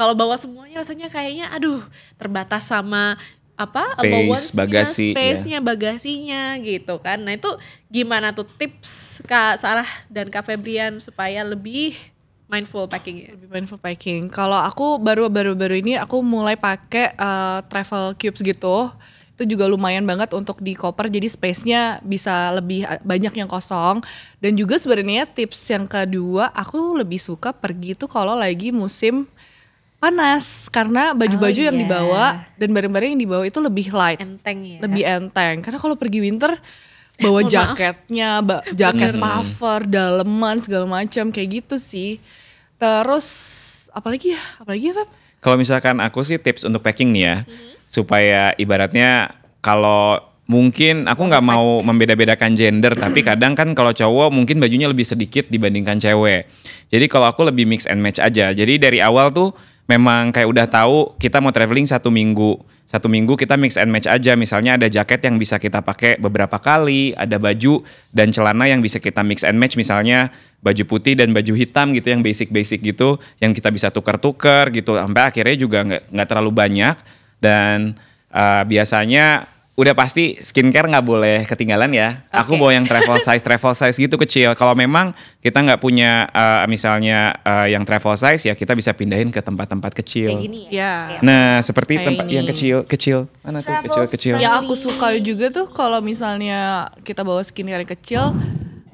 Kalau bawa semuanya rasanya kayaknya aduh terbatas sama apa Space, allowance-nya, bagasi, space-nya, bagasinya gitu kan. Nah itu gimana tuh tips Kak Sarah dan Kak Febrian supaya lebih mindful packingnya? Lebih mindful packing. Kalau aku baru ini aku mulai pakai travel cubes gitu. Itu juga lumayan banget untuk di koper, jadi space-nya bisa lebih banyak yang kosong. Dan juga sebenarnya tips yang kedua, aku lebih suka pergi tuh kalau lagi musim panas, karena baju-baju yang iya. dibawa dan barang-barang yang dibawa itu lebih light, Enteng ya. lebih enteng. Karena kalau pergi winter bawa Mohon maaf. jaketnya, jaket puffer, daleman segala macam kayak gitu sih. Terus apalagi ya Feb? Kalau misalkan aku sih tips untuk packing nih ya, supaya ibaratnya kalau mungkin aku nggak mau membeda-bedakan gender, tapi kadang kan kalau cowok mungkin bajunya lebih sedikit dibandingkan cewek. Jadi kalau aku lebih mix and match aja. Jadi dari awal tuh memang kayak udah tahu kita mau traveling 1 minggu. 1 minggu kita mix and match aja. Misalnya ada jaket yang bisa kita pakai beberapa kali, ada baju dan celana yang bisa kita mix and match. Misalnya baju putih dan baju hitam gitu yang basic-basic gitu, yang kita bisa tukar-tukar gitu. Sampai akhirnya juga nggak terlalu banyak. Dan biasanya udah pasti skincare nggak boleh ketinggalan ya. Aku Oke. bawa yang travel size gitu kecil. Kalau memang kita nggak punya misalnya yang travel size ya kita bisa pindahin ke tempat-tempat kecil. Kayak gini ya. Ya. Nah seperti Kayak tempat ini. yang kecil. Mana tuh Travel kecil-kecil? friendly. Yang aku suka juga tuh kalau misalnya kita bawa skincare yang kecil,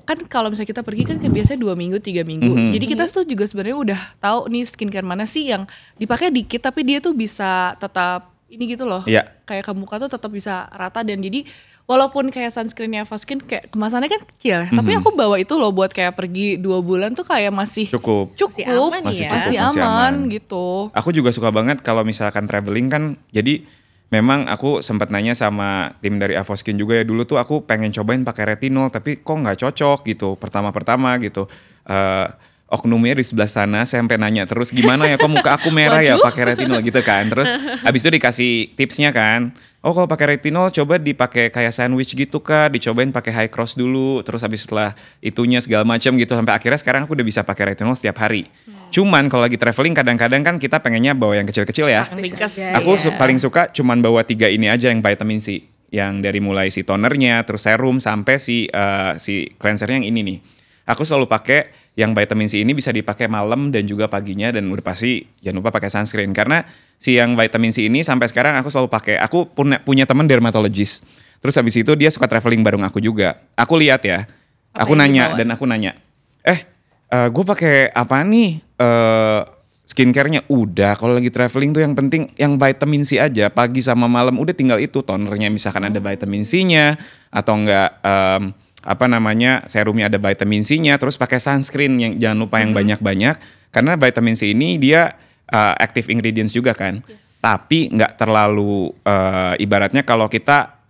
kan kalau misalnya kita pergi kan biasanya 2 minggu 3 minggu. Jadi kita tuh juga sebenarnya udah tahu nih skincare mana sih yang dipakai dikit tapi dia tuh bisa tetap ini gitu loh. Iya. Kayak ke muka tuh tetap bisa rata, dan jadi walaupun kayak sunscreennya Evoskin kayak kemasannya kan kecil ya, tapi aku bawa itu loh buat kayak pergi 2 bulan tuh kayak masih Cukup. Masih aman Masih ya. cukup. masih Masih aman aman. gitu. Aku juga suka banget kalau misalkan traveling kan. Jadi memang aku sempat nanya sama tim dari Avoskin juga ya, dulu tuh aku pengen cobain pakai retinol tapi kok nggak cocok gitu pertama gitu. Oknumnya di sebelah sana, saya sampai nanya terus gimana ya kok muka aku merah ya pakai retinol gitu kan. Terus habis itu dikasih tipsnya kan, oh kalau pakai retinol coba dipakai kayak sandwich gitu Kak, dicobain pakai high cross dulu, terus habis setelah itunya segala macam gitu, sampai akhirnya sekarang aku udah bisa pakai retinol setiap hari. Cuman kalau lagi traveling kadang-kadang kan kita pengennya bawa yang kecil-kecil ya. Yang ringkas. aja. Aku Iya. paling suka cuman bawa 3 ini aja yang vitamin C. Yang dari mulai si tonernya, terus serum sampai si cleansernya yang ini nih. Aku selalu pakai yang vitamin C ini bisa dipakai malam dan juga paginya, dan udah pasti jangan lupa pakai sunscreen karena si yang vitamin C ini sampai sekarang aku selalu pakai. Aku punya teman dermatologis. Terus habis itu dia suka traveling bareng aku juga. Aku lihat ya. Apa Aku yang nanya dibawa? dan aku nanya. Gue pakai apa nih? Skincare-nya udah, kalau lagi traveling tuh yang penting yang vitamin C aja, pagi sama malam udah, tinggal itu tonernya misalkan ada vitamin C-nya atau enggak serumnya ada vitamin C-nya, terus pakai sunscreen yang jangan lupa yang banyak-banyak karena vitamin C ini dia active ingredients juga kan. Tapi nggak terlalu ibaratnya kalau kita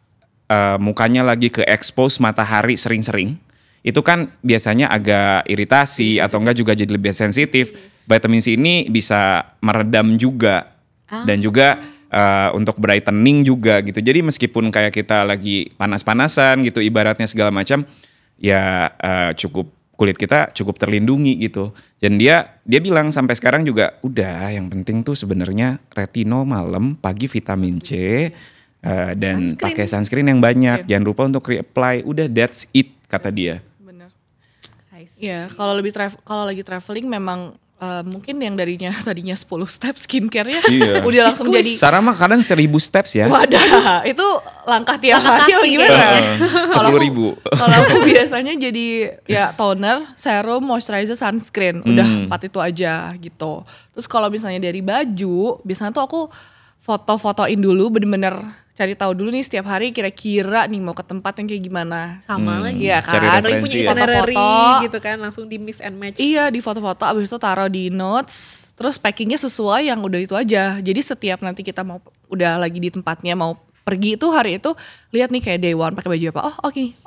mukanya lagi ke expose matahari sering-sering, itu kan biasanya agak iritasi atau enggak juga jadi lebih sensitif. Vitamin C ini bisa meredam juga dan juga untuk brightening juga gitu. Jadi meskipun kayak kita lagi panas-panasan gitu ibaratnya segala macam, ya cukup kulit kita cukup terlindungi gitu. Dan dia bilang sampai sekarang juga udah yang penting tuh sebenarnya retinol malam, pagi vitamin C dan pakai sunscreen yang banyak. Jangan lupa untuk reapply. Udah that's it kata dia. Bener. Ya kalau lagi traveling memang mungkin yang tadinya 10 step skincare-nya udah langsung jadi Sarah mah kadang 1000 steps ya. Wadah, itu langkah tiap hari apa gimana? Kalau 10.000. Kalau aku biasanya jadi ya toner, serum, moisturizer, sunscreen. Udah 4 itu aja gitu. Terus kalau misalnya dari baju, biasanya tuh aku foto-fotoin dulu, bener-bener cari tahu dulu nih setiap hari kira-kira nih mau ke tempat yang kayak gimana. Sama lagi ya cari kan. referensi punya ya. itinerary Foto-foto. gitu kan, langsung di mix and match. Iya, di foto-foto abis itu taruh di notes, terus packingnya sesuai yang udah itu aja. Jadi setiap nanti kita mau udah lagi di tempatnya mau pergi itu hari itu lihat nih kayak day one pakai baju apa. Oh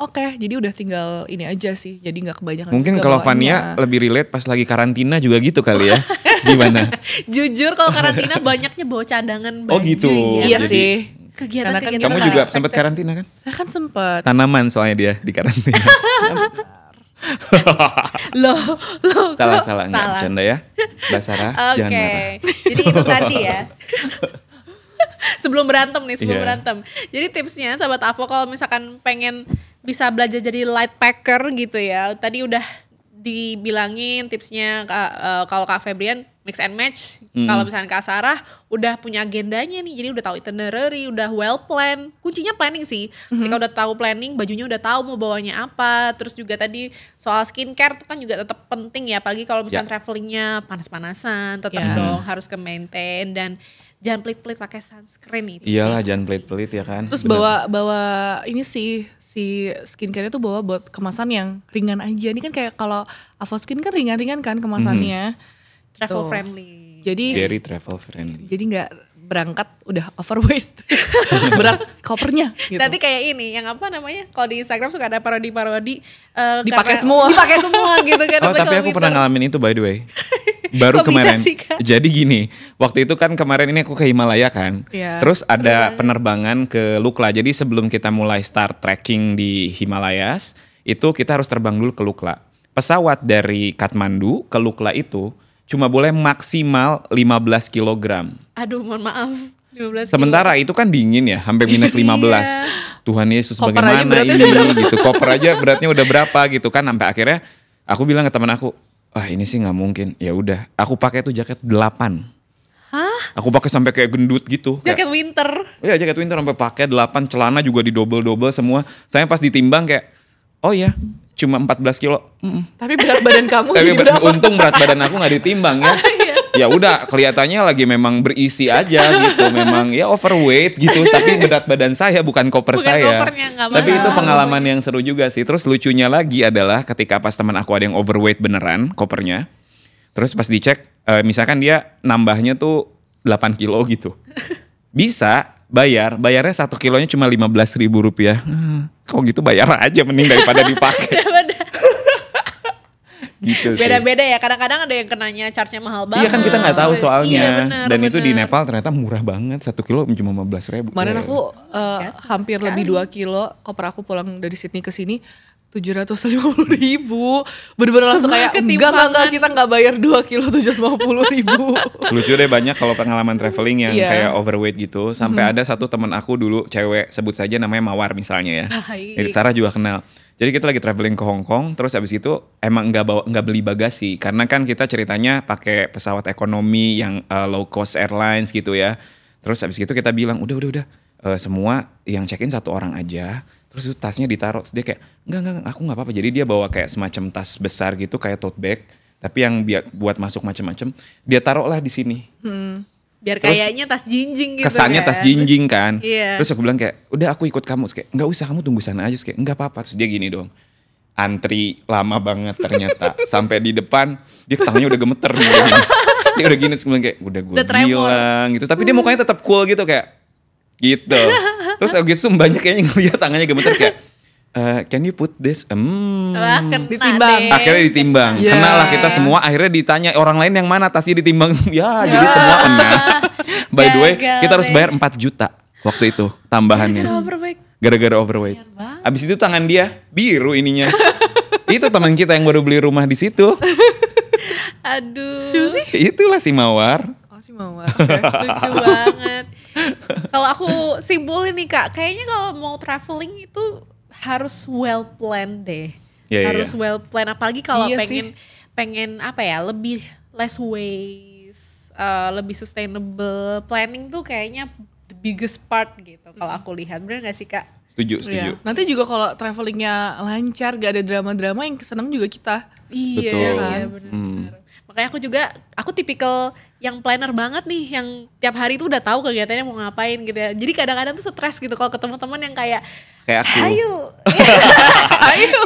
oke. Jadi udah tinggal ini aja sih. Jadi nggak kebanyakan. Mungkin juga kalau bawaannya. Vania lebih relate pas lagi karantina juga gitu kali ya. Gimana? Jujur kalau karantina banyaknya bawa cadangan baju. Oh gitu. ya. Iya Jadi- sih. Kegiatan-kegiatan Kamu nggak juga expected. sempat karantina kan? Saya kan sempet. Tanaman soalnya dia di karantina. Loh, kok salah enggak bercanda ya. Mbak Sarah, Oke, jangan marah. jadi itu tadi ya. Sebelum berantem nih, Iya. berantem. Jadi tipsnya sahabat Avo kalau misalkan pengen bisa belajar jadi light packer gitu ya. Tadi udah dibilangin tipsnya kalau Kak Febrian mix and match. Kalau misalkan Kak Sarah udah punya agendanya nih, jadi udah tahu itinerary, udah well plan. Kuncinya planning sih. Ketika udah tahu planning, bajunya udah tahu mau bawanya apa. Terus juga tadi soal skincare itu kan juga tetap penting ya, apalagi kalau misalkan travelingnya panas-panasan, tetap dong harus ke maintain dan jangan pelit-pelit pakai sunscreen itu. Iyalah jangan pelit-pelit ya kan. Terus Bener. bawa ini sih si skincare itu bawa buat kemasan yang ringan aja. Ini kan kayak kalau Avoskin kan ringan-ringan kan kemasannya. Travel Tuh. friendly. Jadi Very travel friendly. nggak berangkat udah overweight. Berat kopernya gitu. Nanti kayak ini yang apa namanya? Kalau di Instagram suka ada parodi-parodi Dipakai karena- semua. Dipakai semua gitu kan. Oh Apa tapi kalau aku winter. pernah ngalamin itu by the way. Baru Kok bisa kemarin. sih, Kak? Jadi gini, waktu itu kan kemarin ini aku ke Himalaya kan. Iya. Terus ada penerbangan ke Lukla. Jadi sebelum kita mulai start trekking di Himalayas, itu kita harus terbang dulu ke Lukla. Pesawat dari Kathmandu ke Lukla itu cuma boleh maksimal 15 kilogram. Aduh, mohon maaf. 15 Sementara itu kan dingin ya, sampai minus 15. Tuhan Yesus Koper aja bagaimana beratnya ini udah berapa? gitu. Koper aja beratnya udah berapa gitu kan. Sampai akhirnya aku bilang ke teman aku, "Wah, ini sih nggak mungkin." Ya udah, aku pakai tuh jaket 8. Hah? Aku pakai sampai kayak gendut gitu. Jaket Kayak, winter. iya, jaket winter sampai pakai 8, celana juga didobel-dobel semua. Saya pas ditimbang kayak, "Oh ya, cuma 14 kilo." Tapi berat badan kamu Tapi jadi berapa? untung berat badan aku nggak ditimbang ya. Ya udah kelihatannya lagi memang berisi aja gitu, memang ya overweight gitu. Tapi berat badan saya bukan koper Bukan saya. kopernya, nggak Tapi apa-apa. itu pengalaman yang seru juga sih. Terus lucunya lagi adalah ketika pas teman aku ada yang overweight beneran kopernya. Terus pas dicek, misalkan dia nambahnya tuh 8 kilo gitu. Bisa bayarnya 1 kilonya cuma 15.000 rupiah. Kok gitu bayar aja mending daripada dipakai. Gitu sih. Beda-beda ya. Kadang-kadang ada yang kenanya charge-nya mahal banget. Iya kan kita nggak tahu soalnya. Iya, benar, Dan itu di benar. Nepal ternyata murah banget. 1 kilo cuma 15.000. Kemarin aku hampir lebih 2 kilo koper aku pulang dari Sydney ke sini 750.000. Bener-bener langsung Semua kayak ketimpangan. enggak kita nggak bayar 2 kilo 750.000. Lucu deh banyak kalau pengalaman traveling yang Iya. kayak overweight gitu. Sampai ada satu teman aku dulu cewek, sebut saja namanya Mawar misalnya ya. Baik. Jadi Sarah juga kenal. Jadi kita lagi traveling ke Hong Kong, terus abis itu emang nggak beli bagasi karena kan kita ceritanya pakai pesawat ekonomi yang low cost airlines gitu ya. Terus abis itu kita bilang udah semua yang check in 1 orang aja. Terus itu tasnya ditaruh. Terus dia kayak enggak aku nggak apa-apa. Jadi dia bawa kayak semacam tas besar gitu kayak tote bag, tapi yang buat masuk macam-macam. Dia taruhlah di sini. Biar Terus kayaknya tas jinjing gitu. Kesannya kan. tas jinjing kan. Iya. Terus aku bilang kayak, udah aku ikut kamu. Terus kayak, nggak usah kamu tunggu sana aja. Terus kayak, nggak apa-apa. Terus dia gini dong. Antri lama banget ternyata. Sampai di depan, dia tangannya udah gemeter nih. Dia udah gini, terus bilang kayak, udah gue Udah tremor. bilang gitu. Tapi dia mukanya tetap cool gitu kayak, gitu. Terus Augustum banyak kayaknya ngeliat tangannya gemeter kayak, Can you put this? Wah, kena Ditimbang. deh. Akhirnya ditimbang. Yeah. Kena lah kita semua. Akhirnya ditanya orang lain yang mana tasnya ditimbang. Ya, jadi semua kena. By the way, Gagal kita harus deh. bayar 4 juta waktu itu tambahannya. Overweight. Gara-gara overweight. banget. Abis itu tangan dia biru ininya. Itu teman kita yang baru beli rumah di situ. Aduh. Itulah si Mawar. Oh si Mawar. Lucu banget. Kalau aku simpulin nih Kak, kayaknya kalau mau traveling itu harus well planned deh. Iya, Harus iya. well planned, apalagi kalau Iya pengen apa ya, lebih less waste, lebih sustainable. Planning tuh kayaknya the biggest part gitu kalau aku lihat. Bener gak sih Kak? Setuju. Iya. Nanti juga kalau travelingnya lancar, gak ada drama-drama, yang seneng juga kita. Iya, Betul. iya benar. Makanya aku tipikal yang planner banget nih, yang tiap hari tuh udah tahu kegiatannya mau ngapain gitu ya. Jadi kadang-kadang tuh stres gitu kalau ketemu teman yang kayak Kayak aku. ayo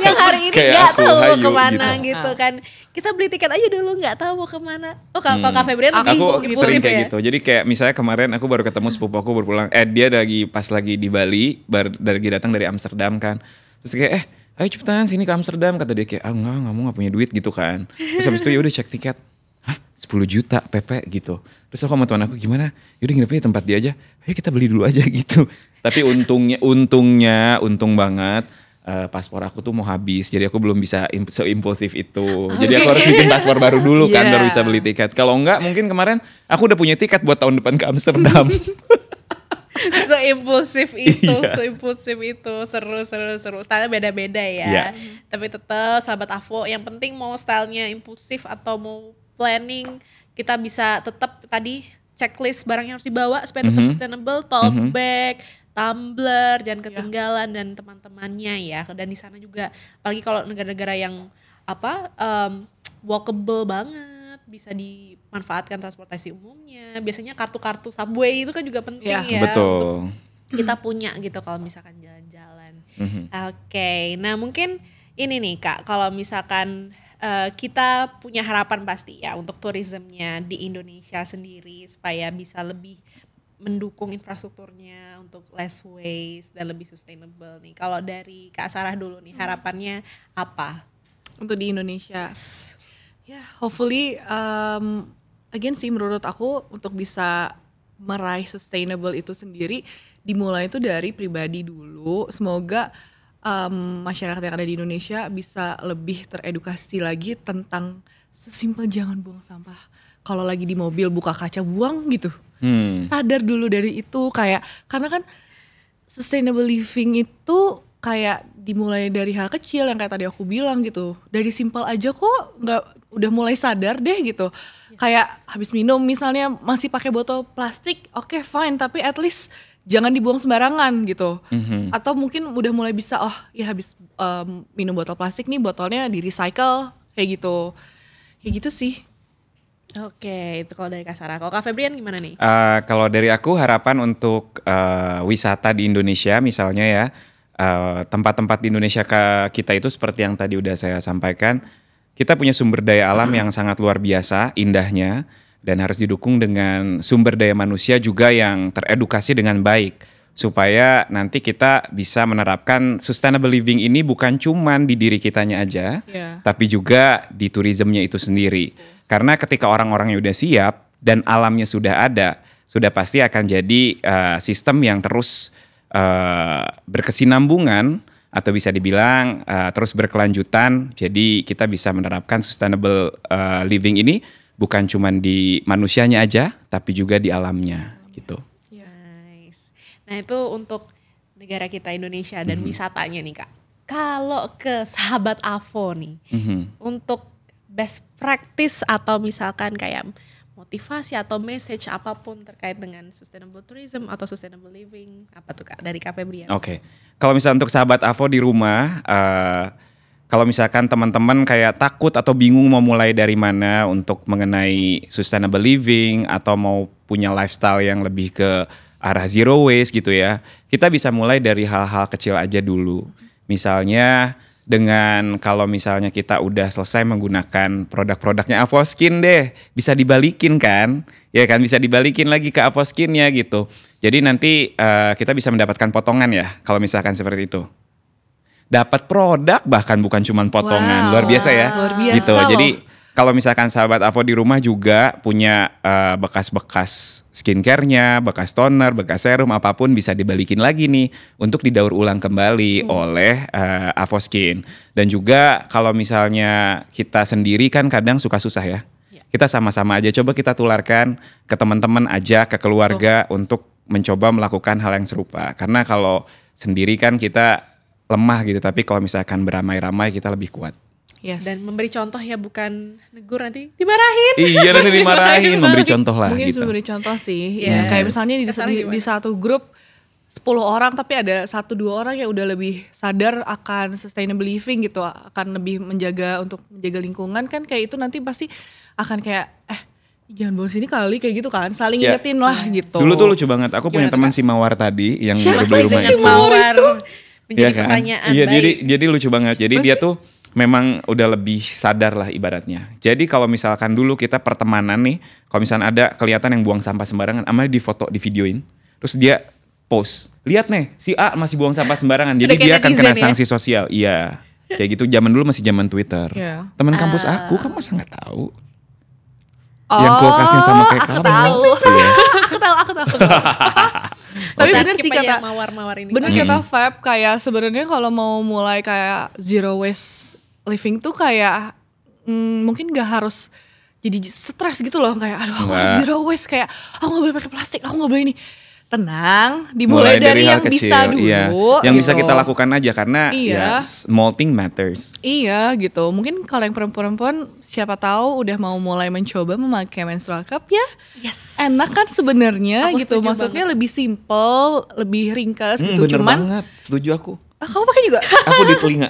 yang hari ini Kayak nggak aku, tahu mau hayu, kemana gitu. gitu kan. Kita beli tiket aja dulu nggak tahu mau kemana. Oh kalau Kak Febrian lebih Aku impulsif sering kayak ya? gitu. Jadi kayak misalnya kemarin aku baru ketemu sepupu aku berpulang. Dia pas lagi di Bali, lagi datang dari Amsterdam kan. Terus kayak ayo cepetan sini ke Amsterdam, kata dia kayak enggak mau, gak punya duit gitu kan. Terus habis itu ya udah cek tiket. Hah 10 juta PP gitu. Terus aku sama teman aku gimana? Yaudah nginepnya di tempat dia aja. Ayo kita beli dulu aja gitu. Tapi untung banget. Paspor aku tuh mau habis, jadi aku belum bisa seimpulsif itu. Jadi aku harus bikin paspor baru dulu kan, Yeah. baru bisa beli tiket. Kalau enggak, mungkin kemarin aku udah punya tiket buat tahun depan ke Amsterdam. Seimpulsif itu, Iya. seimpulsif itu, seru. Stylenya beda-beda ya. Iya. Tapi tetap sahabat Avo, yang penting mau stylenya impulsif atau mau planning, kita bisa tetap tadi checklist barang yang harus dibawa supaya tetap sustainable, tote bag, tumbler, jangan ketinggalan dan teman-temannya ya. Dan di sana juga, apalagi kalau negara-negara yang walkable banget, bisa dimanfaatkan transportasi umumnya. Biasanya kartu-kartu subway itu kan juga penting Iya. ya. Betul. Untuk kita punya gitu kalau misalkan jalan-jalan. Oke, nah mungkin ini nih Kak, kalau misalkan kita punya harapan pasti ya untuk tourismnya di Indonesia sendiri supaya bisa lebih mendukung infrastrukturnya untuk less waste dan lebih sustainable nih. Kalau dari Kak Sarah dulu nih, harapannya apa? Untuk di Indonesia. Ya, hopefully again sih menurut aku untuk bisa meraih sustainable itu sendiri dimulai itu dari pribadi dulu. Semoga masyarakat yang ada di Indonesia bisa lebih teredukasi lagi tentang sesimpel jangan buang sampah. Kalau lagi di mobil buka kaca buang gitu. Sadar dulu dari itu, kayak karena kan sustainable living itu kayak dimulai dari hal kecil yang kayak tadi aku bilang gitu. Dari simpel aja kok udah mulai sadar deh gitu. Kayak habis minum misalnya masih pakai botol plastik, oke fine, tapi at least jangan dibuang sembarangan gitu. Atau mungkin udah mulai bisa habis minum botol plastik nih, botolnya di recycle kayak gitu. Kayak gitu sih. Oke, itu kalau dari Kak Sarah. Kalau Kak Febrian gimana nih? Kalau dari aku harapan untuk wisata di Indonesia misalnya ya, tempat-tempat di Indonesia kita itu seperti yang tadi udah saya sampaikan, kita punya sumber daya alam yang sangat luar biasa indahnya, dan harus didukung dengan sumber daya manusia juga yang teredukasi dengan baik, supaya nanti kita bisa menerapkan sustainable living ini bukan cuman di diri kitanya aja, tapi juga di turismenya itu sendiri. Karena ketika orang-orangnya udah siap dan alamnya sudah ada, sudah pasti akan jadi sistem yang terus berkesinambungan, atau bisa dibilang terus berkelanjutan. Jadi kita bisa menerapkan sustainable living ini bukan cuma di manusianya aja, tapi juga di alamnya gitu. Nice. Nah itu untuk negara kita Indonesia dan wisatanya nih Kak. Kalau ke sahabat Avo nih, untuk best practice atau misalkan kayak motivasi atau message apapun terkait dengan sustainable tourism atau sustainable living, apa tuh Kak dari Kak Febrian? Oke. Kalau misalnya untuk sahabat Avo di rumah, kalau misalkan teman-teman kayak takut atau bingung mau mulai dari mana untuk mengenai sustainable living atau mau punya lifestyle yang lebih ke arah zero waste gitu ya, kita bisa mulai dari hal-hal kecil aja dulu. Misalnya dengan kalau misalnya kita udah selesai menggunakan produk-produknya Avoskin deh, bisa dibalikin kan? Ya kan, bisa dibalikin lagi ke Avoskinnya gitu. Jadi nanti kita bisa mendapatkan potongan ya kalau misalkan seperti itu. dapat produk bahkan bukan cuman potongan. Wow. Luar biasa ya. Luar biasa Gitu. loh. Jadi kalau misalkan sahabat Avo di rumah juga punya bekas-bekas skincare-nya, bekas toner, bekas serum, apapun bisa dibalikin lagi nih untuk didaur ulang kembali oleh Avo Skin. Dan juga kalau misalnya kita sendiri kan kadang suka susah ya. Kita sama-sama aja coba kita tularkan ke teman-teman aja, ke keluarga untuk mencoba melakukan hal yang serupa. Karena kalau sendiri kan kita lemah gitu, tapi kalau misalkan beramai-ramai kita lebih kuat. Yes. Dan memberi contoh ya, bukan negur nanti dimarahin. Iya, nanti dimarahin, memberi contoh lah Mungkin gitu. bisa beri contoh sih. Yes. Ya, kayak misalnya Kasarnya gimana? di satu grup 10 orang tapi ada 1-2 orang yang udah lebih sadar akan sustainable living gitu, akan lebih menjaga lingkungan kan, kayak itu nanti pasti akan kayak jangan bawa sini kali kayak gitu kan, saling Ya. ingetin lah gitu. Dulu tuh lucu banget, aku punya Gimana, teman si Mawar tadi yang Siapa baru beli sih rumah si itu. Mawar menjadi Iya kan? pertanyaan Iya, baik. jadi lucu banget. Jadi dia tuh memang udah lebih sadar lah ibaratnya. Jadi kalau misalkan dulu kita pertemanan nih, kalau misalkan ada kelihatan yang buang sampah sembarangan, amalnya difoto, divideoin, terus dia post. Lihat nih, si A masih buang sampah sembarangan. Jadi Udah kayak dia akan kena netizen ya? sanksi sosial. Iya. Kayak gitu, zaman dulu masih zaman Twitter. Iya. Teman kampus aku kan masa nggak tahu. Oh, Yang kulkasnya sama kayak aku kamu. tahu. Iya. aku tahu. Tapi Kita bener skip sih aja kata yang mawar-mawar ini. Bener kata Feb, kayak sebenarnya kalau mau mulai kayak zero waste living tuh kayak mungkin gak harus jadi stres gitu loh, kayak aduh aku harus Nggak. zero waste, kayak aku gak boleh pakai plastik, aku gak boleh ini. Tenang, dimulai dari yang hal bisa dulu. iya. Yang bisa gitu. kita lakukan aja karena Iya. ya small thing matters. Iya gitu, mungkin kalau yang perempuan-perempuan siapa tahu udah mau mulai mencoba memakai menstrual cup ya. Yes. Enak kan sebenarnya Aku gitu, setuju maksudnya lebih simple, lebih ringkas gitu. Bener Cuman banget, setuju aku. kamu pakai juga? Aku di telinga.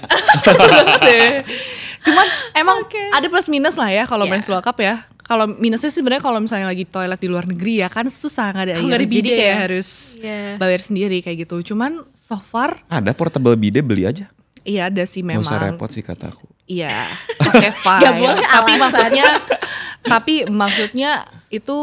Cuman emang Oke. ada plus minus lah ya kalau Iya. menstrual cup ya. Kalau minusnya sebenarnya kalau misalnya lagi toilet di luar negeri ya kan susah, nggak ada Oh, nggak air. ada Jadi bidet kayak ya? harus Iya. bayar sendiri kayak gitu. Cuman so far Ada portable bidet, beli aja. iya ada sih Nggak usah memang. repot sih kataku. Iya, pakai file. Nggak boleh Tapi maksudnya itu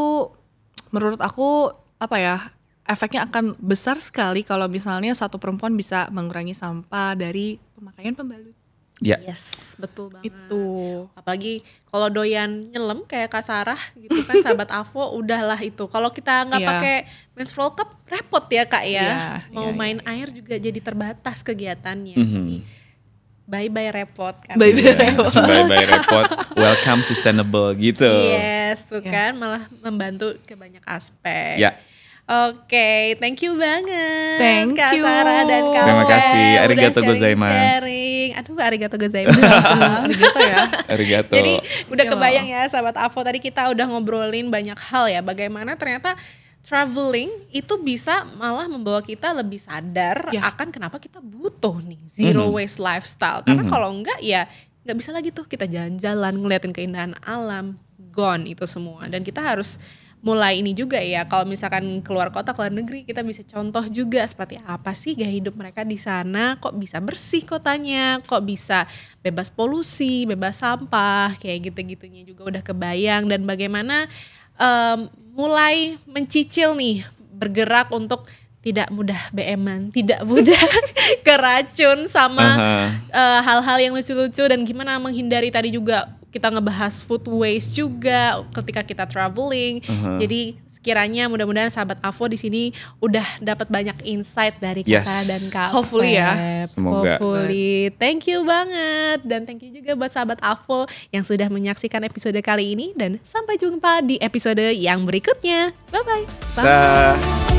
menurut aku apa ya? Efeknya akan besar sekali kalau misalnya satu perempuan bisa mengurangi sampah dari pemakaian pembalut. Ya. Yes, betul banget. Itu. Apalagi kalau doyan nyelam kayak Kak Sarah gitu kan, sahabat Avo, udahlah itu. Kalau kita nggak Iya. pakai menstrual cup repot ya Kak ya. Iya, Mau iya, main air juga jadi terbatas kegiatannya. Mhm. Bye-bye repot kan. Bye-bye repot. Bye-bye repot. Welcome sustainable gitu. Yes, tuh kan Yes. malah membantu ke banyak aspek. Ya. Oke, thank you banget Thank Kak you. Sarah dan Kak Terima Feb, kasih. udah Arigato gozaimasu. sharing-sharing. Aduh, arigato gozaimasu. Gitu ya. Arigato. Jadi udah Ya. kebayang ya sahabat Avo, tadi kita udah ngobrolin banyak hal ya, bagaimana ternyata traveling itu bisa malah membawa kita lebih sadar Ya. akan kenapa kita butuh nih zero waste lifestyle. Karena kalau enggak ya nggak bisa lagi tuh kita jalan-jalan ngeliatin keindahan alam, gone itu semua. Dan kita harus mulai ini juga ya, kalau misalkan keluar kota, keluar negeri, kita bisa contoh juga seperti apa sih gaya hidup mereka di sana, kok bisa bersih kotanya, kok bisa bebas polusi, bebas sampah, kayak gitu-gitunya juga udah kebayang. Dan bagaimana mulai mencicil nih, bergerak untuk tidak mudah BM-an, tidak mudah keracun sama hal-hal yang lucu-lucu, dan gimana menghindari, tadi juga kita ngebahas food waste juga ketika kita traveling. Jadi sekiranya mudah-mudahan sahabat Avo di sini udah dapat banyak insight dari Kak Yes. Sarah dan Kak Hopefully ya. Feb. Semoga. Hopefully. Thank you banget, dan thank you juga buat sahabat Avo yang sudah menyaksikan episode kali ini, dan sampai jumpa di episode yang berikutnya. Bye-bye. Dah.